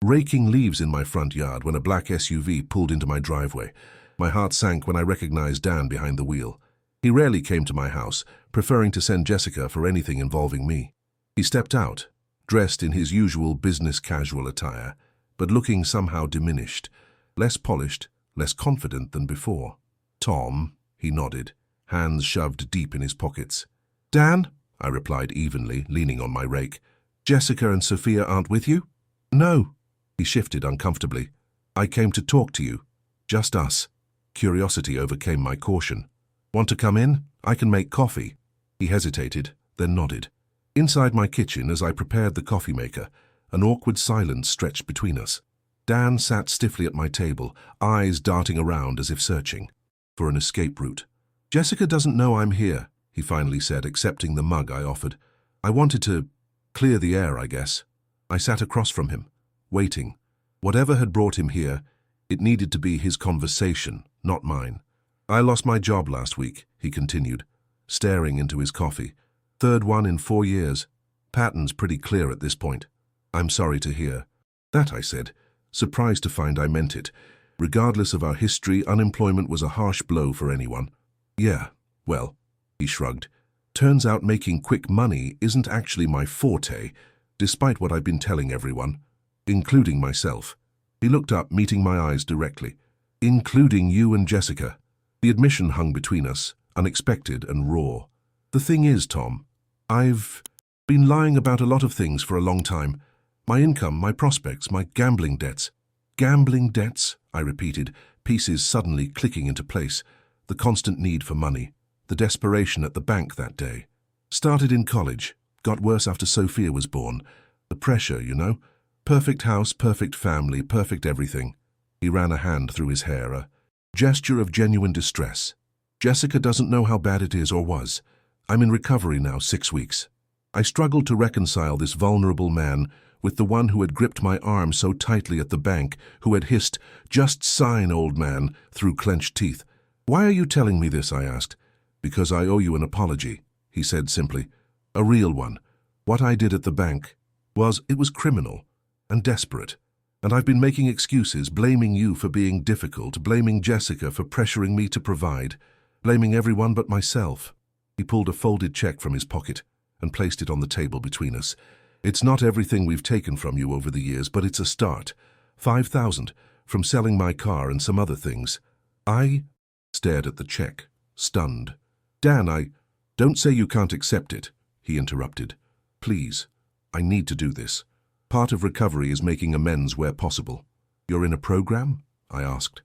raking leaves in my front yard when a black SUV pulled into my driveway. My heart sank when I recognized Dan behind the wheel. He rarely came to my house, preferring to send Jessica for anything involving me. He stepped out, dressed in his usual business casual attire, but looking somehow diminished, less polished, less confident than before. Tom, he nodded, hands shoved deep in his pockets. Dan, I replied evenly, leaning on my rake. Jessica and Sophia aren't with you? No. He shifted uncomfortably. I came to talk to you. Just us. Curiosity overcame my caution. Want to come in? I can make coffee. He hesitated, then nodded. Inside my kitchen, as I prepared the coffee maker, an awkward silence stretched between us. Dan sat stiffly at my table, eyes darting around as if searching for an escape route. Jessica doesn't know I'm here, he finally said, accepting the mug I offered. I wanted to clear the air, I guess. I sat across from him, waiting. Whatever had brought him here, it needed to be his conversation, not mine. I lost my job last week, he continued, staring into his coffee. 3rd one in 4 years. Pattern's pretty clear at this point. I'm sorry to hear. That, I said, surprised to find I meant it. Regardless of our history, unemployment was a harsh blow for anyone. Yeah, well, he shrugged. Turns out making quick money isn't actually my forte, despite what I've been telling everyone, including myself. He looked up, meeting my eyes directly. Including you and Jessica. The admission hung between us, unexpected and raw. The thing is, Tom, I've been lying about a lot of things for a long time. My income, my prospects, my gambling debts. Gambling debts, I repeated, pieces suddenly clicking into place. The constant need for money. The desperation at the bank that day. Started in college. Got worse after Sophia was born. The pressure, you know. Perfect house, perfect family, perfect everything. He ran a hand through his hair, a gesture of genuine distress. Jessica doesn't know how bad it is or was. I'm in recovery now, 6 weeks. I struggled to reconcile this vulnerable man with the one who had gripped my arm so tightly at the bank, who had hissed, "Just sign, old man," through clenched teeth. Why are you telling me this, I asked. Because I owe you an apology, he said simply. A real one. What I did at the bank it was criminal and desperate. And I've been making excuses, blaming you for being difficult, blaming Jessica for pressuring me to provide, blaming everyone but myself. He pulled a folded check from his pocket and placed it on the table between us. It's not everything we've taken from you over the years, but it's a start. 5,000 from selling my car and some other things. I stared at the check, stunned. Dan, don't say you can't accept it, he interrupted. Please, I need to do this. Part of recovery is making amends where possible. You're in a program? I asked.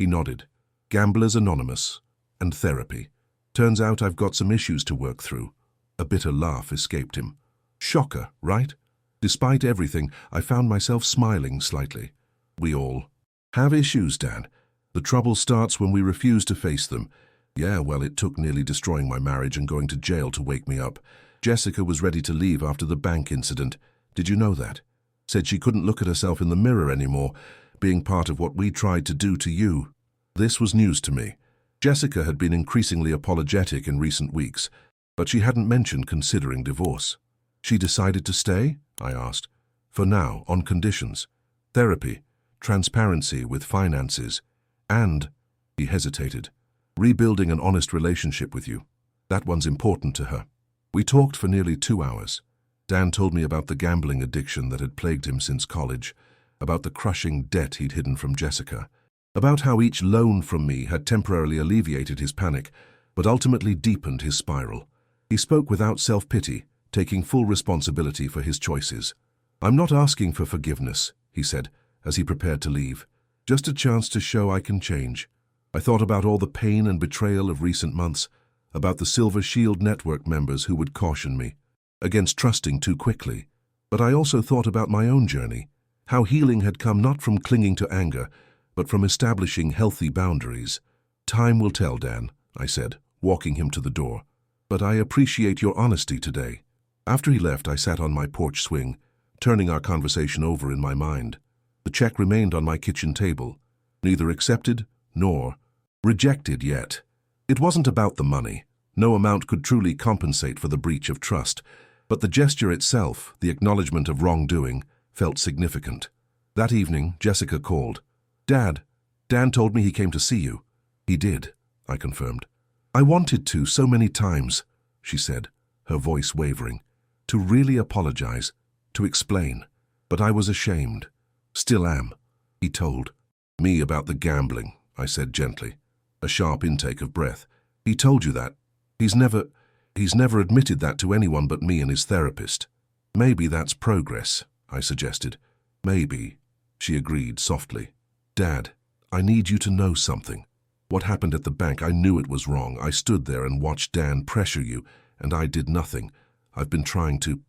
He nodded. Gamblers Anonymous and therapy. Turns out I've got some issues to work through. A bitter laugh escaped him. Shocker, right? Despite everything, I found myself smiling slightly. We all have issues, Dan. The trouble starts when we refuse to face them. Yeah, well, it took nearly destroying my marriage and going to jail to wake me up. Jessica was ready to leave after the bank incident. Did you know that? Said she couldn't look at herself in the mirror anymore, being part of what we tried to do to you. This was news to me. Jessica had been increasingly apologetic in recent weeks, but she hadn't mentioned considering divorce. She decided to stay? I asked. For now, on conditions. Therapy, transparency with finances, and, he hesitated, rebuilding an honest relationship with you. That one's important to her. We talked for nearly 2 hours. Dan told me about the gambling addiction that had plagued him since college, about the crushing debt he'd hidden from Jessica, about how each loan from me had temporarily alleviated his panic, but ultimately deepened his spiral. He spoke without self-pity, taking full responsibility for his choices. I'm not asking for forgiveness, he said, as he prepared to leave. Just a chance to show I can change. I thought about all the pain and betrayal of recent months, about the Silver Shield Network members who would caution me against trusting too quickly. But I also thought about my own journey, how healing had come not from clinging to anger, but from establishing healthy boundaries. Time will tell, Dan, I said, walking him to the door. But I appreciate your honesty today. After he left, I sat on my porch swing, turning our conversation over in my mind. The check remained on my kitchen table, neither accepted nor rejected yet. It wasn't about the money. No amount could truly compensate for the breach of trust, but the gesture itself, the acknowledgement of wrongdoing, felt significant. That evening, Jessica called. Dad, Dan told me he came to see you. He did, I confirmed. I wanted to so many times, she said, her voice wavering, to really apologize, to explain, but I was ashamed. Still am, he told. Me about the gambling, I said gently, a sharp intake of breath. He told you that? He's never admitted that to anyone but me and his therapist. Maybe that's progress, I suggested. Maybe, she agreed softly. Dad, I need you to know something. What happened at the bank, I knew it was wrong. I stood there and watched Dan pressure you, and I did nothing. I've been trying to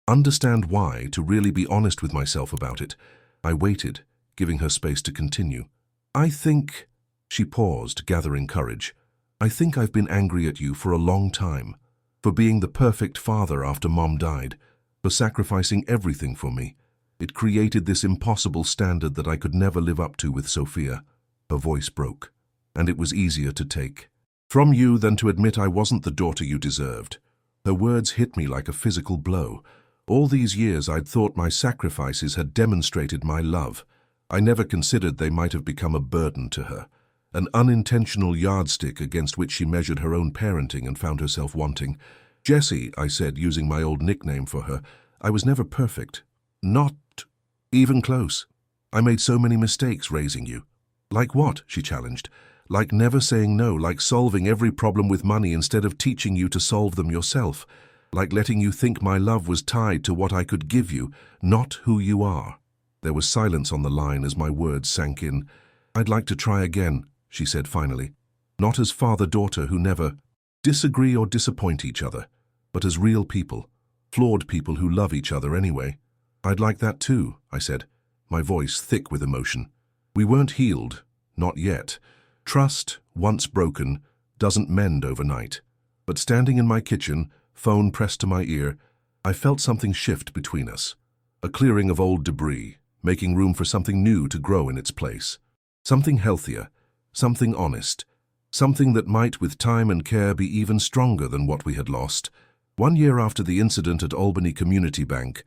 understand why, to really be honest with myself about it. I waited, giving her space to continue. I think, she paused, gathering courage. I think I've been angry at you for a long time, for being the perfect father after Mom died, for sacrificing everything for me. It created this impossible standard that I could never live up to with Sophia. Her voice broke, and it was easier to take from you than to admit I wasn't the daughter you deserved. Her words hit me like a physical blow. All these years I'd thought my sacrifices had demonstrated my love. I never considered they might have become a burden to her, an unintentional yardstick against which she measured her own parenting and found herself wanting. Jessie, I said, using my old nickname for her, I was never perfect. Not even close. I made so many mistakes raising you. Like what? She challenged. Like never saying no, like solving every problem with money instead of teaching you to solve them yourself. Like letting you think my love was tied to what I could give you, not who you are. There was silence on the line as my words sank in. I'd like to try again, she said finally. Not as father-daughter who never disagree or disappoint each other, but as real people, flawed people who love each other anyway. I'd like that too, I said, my voice thick with emotion. We weren't healed, not yet. Trust, once broken, doesn't mend overnight. But standing in my kitchen, phone pressed to my ear, I felt something shift between us. A clearing of old debris, making room for something new to grow in its place. Something healthier, something honest, something that might, with time and care, be even stronger than what we had lost. 1 year after the incident at Albany Community Bank,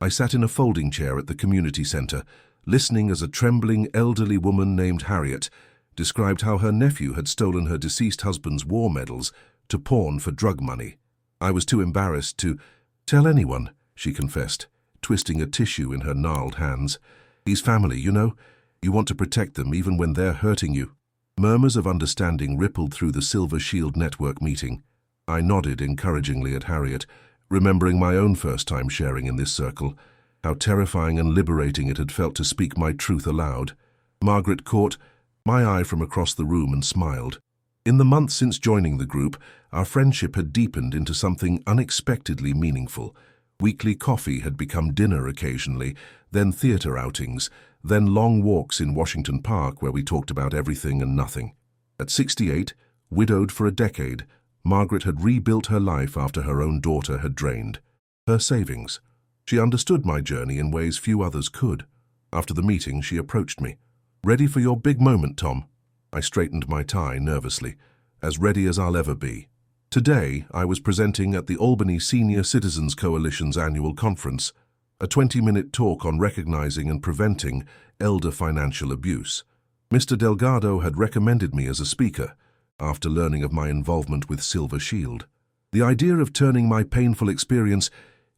I sat in a folding chair at the community center, listening as a trembling elderly woman named Harriet described how her nephew had stolen her deceased husband's war medals to pawn for drug money. I was too embarrassed to tell anyone, she confessed, twisting a tissue in her gnarled hands. He's family, you know. You want to protect them even when they're hurting you. Murmurs of understanding rippled through the Silver Shield Network meeting. I nodded encouragingly at Harriet, remembering my own first time sharing in this circle, how terrifying and liberating it had felt to speak my truth aloud. Margaret caught, my eye from across the room and smiled. In the months since joining the group, our friendship had deepened into something unexpectedly meaningful. Weekly coffee had become dinner occasionally, then theater outings, then long walks in Washington Park where we talked about everything and nothing. At 68, widowed for a decade, Margaret had rebuilt her life after her own daughter had drained her savings. She understood my journey in ways few others could. After the meeting, she approached me. "Ready for your big moment, Tom?" I straightened my tie nervously. "As ready as I'll ever be." Today, I was presenting at the Albany Senior Citizens Coalition's annual conference, a 20-minute talk on recognizing and preventing elder financial abuse. Mr. Delgado had recommended me as a speaker after learning of my involvement with Silver Shield. The idea of turning my painful experience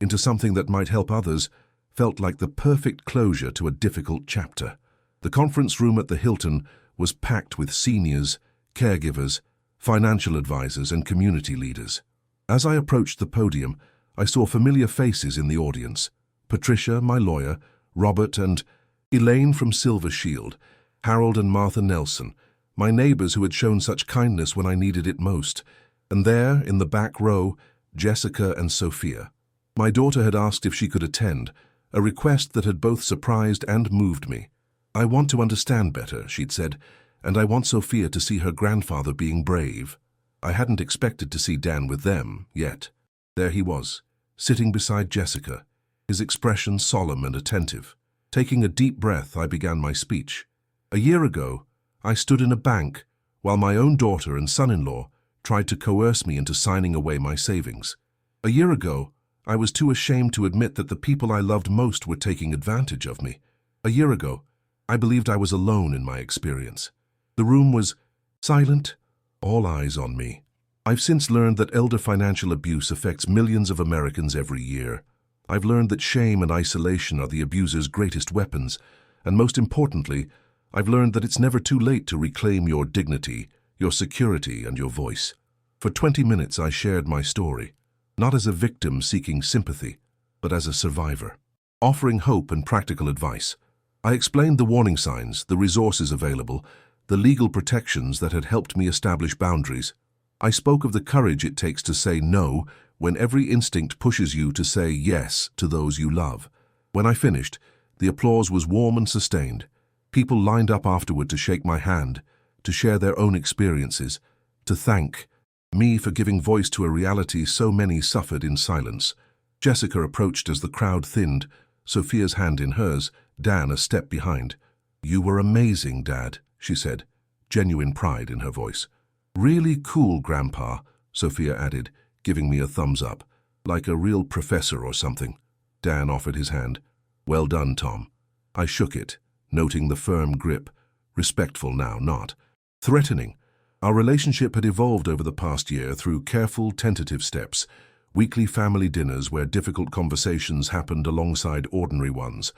into something that might help others felt like the perfect closure to a difficult chapter. The conference room at the Hilton was packed with seniors, caregivers, financial advisors, and community leaders. As I approached the podium, I saw familiar faces in the audience. Patricia, my lawyer, Robert and Elaine from Silver Shield, Harold and Martha Nelson, my neighbors who had shown such kindness when I needed it most, and there, in the back row, Jessica and Sophia. My daughter had asked if she could attend, a request that had both surprised and moved me. "I want to understand better," she'd said, "and I want Sophia to see her grandfather being brave." I hadn't expected to see Dan with them, yet. There he was, sitting beside Jessica, his expression solemn and attentive. Taking a deep breath, I began my speech. "A year ago, I stood in a bank while my own daughter and son-in-law tried to coerce me into signing away my savings. A year ago, I was too ashamed to admit that the people I loved most were taking advantage of me. A year ago, I believed I was alone in my experience. The room was silent, all eyes on me. I've since learned that elder financial abuse affects millions of Americans every year. I've learned that shame and isolation are the abuser's greatest weapons, and most importantly, I've learned that it's never too late to reclaim your dignity, your security, and your voice. For 20 minutes, I shared my story, not as a victim seeking sympathy, but as a survivor, offering hope and practical advice. I explained the warning signs, the resources available, the legal protections that had helped me establish boundaries. I spoke of the courage it takes to say no when every instinct pushes you to say yes to those you love. When I finished, the applause was warm and sustained. People lined up afterward to shake my hand, to share their own experiences, to thank me for giving voice to a reality so many suffered in silence. Jessica approached as the crowd thinned, Sophia's hand in hers, Dan a step behind. "You were amazing, Dad," she said, genuine pride in her voice. "Really cool, Grandpa," Sophia added, giving me a thumbs up, "like a real professor or something." Dan offered his hand. "Well done, Tom." I shook it, noting the firm grip, respectful now, not threatening. Our relationship had evolved over the past year through careful, tentative steps, weekly family dinners where difficult conversations happened alongside ordinary ones,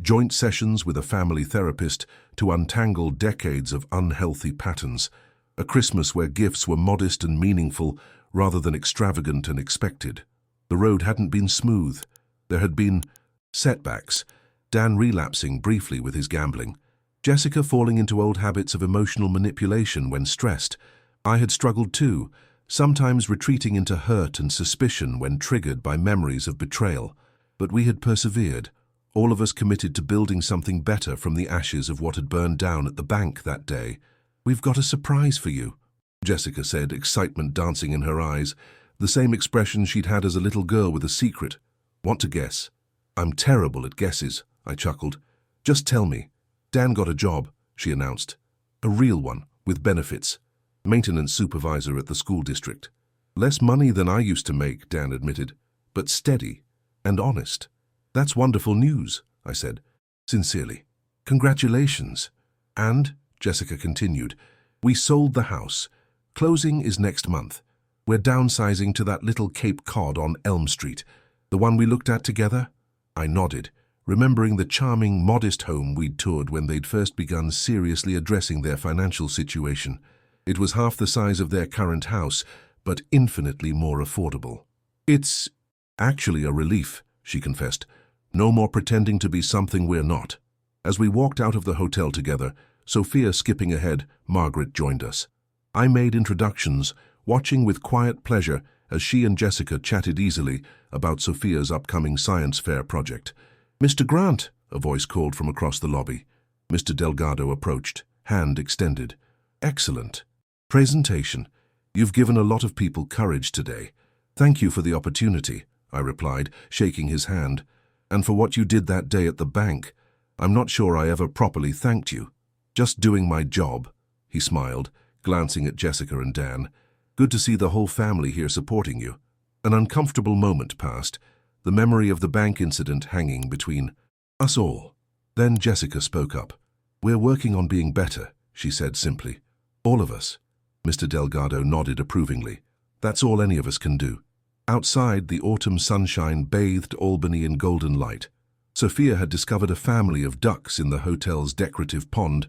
joint sessions with a family therapist to untangle decades of unhealthy patterns, a Christmas where gifts were modest and meaningful rather than extravagant and expected. The road hadn't been smooth. There had been setbacks, Dan relapsing briefly with his gambling, Jessica falling into old habits of emotional manipulation when stressed. I had struggled too, sometimes retreating into hurt and suspicion when triggered by memories of betrayal. But we had persevered, all of us committed to building something better from the ashes of what had burned down at the bank that day. "We've got a surprise for you," Jessica said, excitement dancing in her eyes, the same expression she'd had as a little girl with a secret. "Want to guess?" "I'm terrible at guesses," I chuckled. "Just tell me." "Dan got a job," she announced. "A real one, with benefits. Maintenance supervisor at the school district." "Less money than I used to make," Dan admitted, "but steady and honest." "That's wonderful news," I said, sincerely. "Congratulations." "And," Jessica continued, "we sold the house. Closing is next month. We're downsizing to that little Cape Cod on Elm Street, the one we looked at together." I nodded, remembering the charming, modest home we'd toured when they'd first begun seriously addressing their financial situation. It was half the size of their current house, but infinitely more affordable. "It's actually a relief," she confessed. "No more pretending to be something we're not." As we walked out of the hotel together, Sophia skipping ahead, Margaret joined us. I made introductions, watching with quiet pleasure as she and Jessica chatted easily about Sophia's upcoming science fair project. "Mr. Grant," a voice called from across the lobby. Mr. Delgado approached, hand extended. "Excellent presentation. You've given a lot of people courage today. Thank you for the opportunity," I replied, shaking his hand. "And for what you did that day at the bank. I'm not sure I ever properly thanked you." "Just doing my job," he smiled, glancing at Jessica and Dan. "Good to see the whole family here supporting you." An uncomfortable moment passed, the memory of the bank incident hanging between us all. Then Jessica spoke up. "We're working on being better," she said simply. "All of us." Mr. Delgado nodded approvingly. "That's all any of us can do." Outside, the autumn sunshine bathed Albany in golden light. Sophia had discovered a family of ducks in the hotel's decorative pond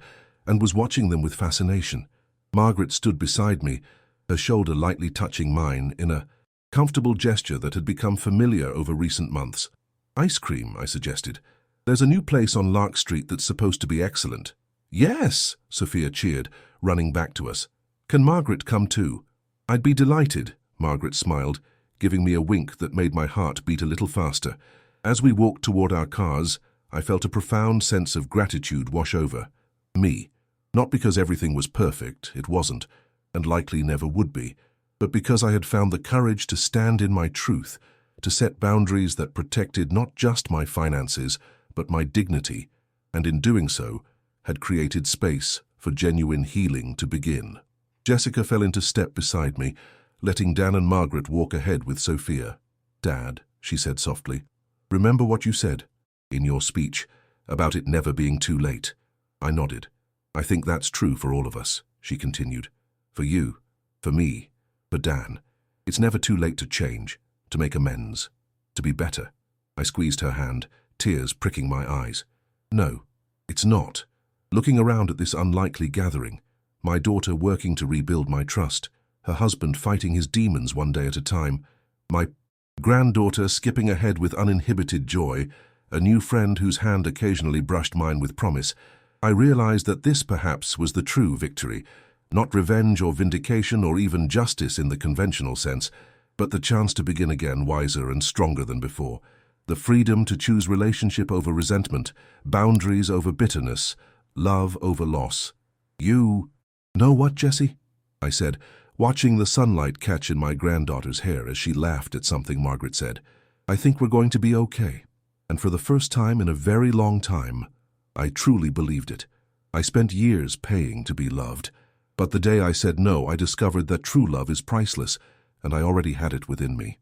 and was watching them with fascination. Margaret stood beside me, her shoulder lightly touching mine in a comfortable gesture that had become familiar over recent months. "Ice cream," I suggested. "There's a new place on Lark Street that's supposed to be excellent." "Yes," Sophia cheered, running back to us. "Can Margaret come too?" "I'd be delighted," Margaret smiled, giving me a wink that made my heart beat a little faster. As we walked toward our cars, I felt a profound sense of gratitude wash over me. Not because everything was perfect, it wasn't, and likely never would be, but because I had found the courage to stand in my truth, to set boundaries that protected not just my finances, but my dignity, and in doing so, had created space for genuine healing to begin. Jessica fell into step beside me, letting Dan and Margaret walk ahead with Sophia. "Dad," she said softly, "remember what you said in your speech about it never being too late?" I nodded. "I think that's true for all of us," she continued. "For you, for me, for Dan. It's never too late to change, to make amends, to be better." I squeezed her hand, tears pricking my eyes. "No, it's not." Looking around at this unlikely gathering, my daughter working to rebuild my trust, her husband fighting his demons one day at a time, my granddaughter skipping ahead with uninhibited joy, a new friend whose hand occasionally brushed mine with promise, I realized that this perhaps was the true victory, not revenge or vindication or even justice in the conventional sense, but the chance to begin again wiser and stronger than before. The freedom to choose relationship over resentment, boundaries over bitterness, love over loss. "You know what, Jessie?" I said, watching the sunlight catch in my granddaughter's hair as she laughed at something Margaret said. "I think we're going to be okay." And for the first time in a very long time, I truly believed it. I spent years paying to be loved, but the day I said no, I discovered that true love is priceless, and I already had it within me.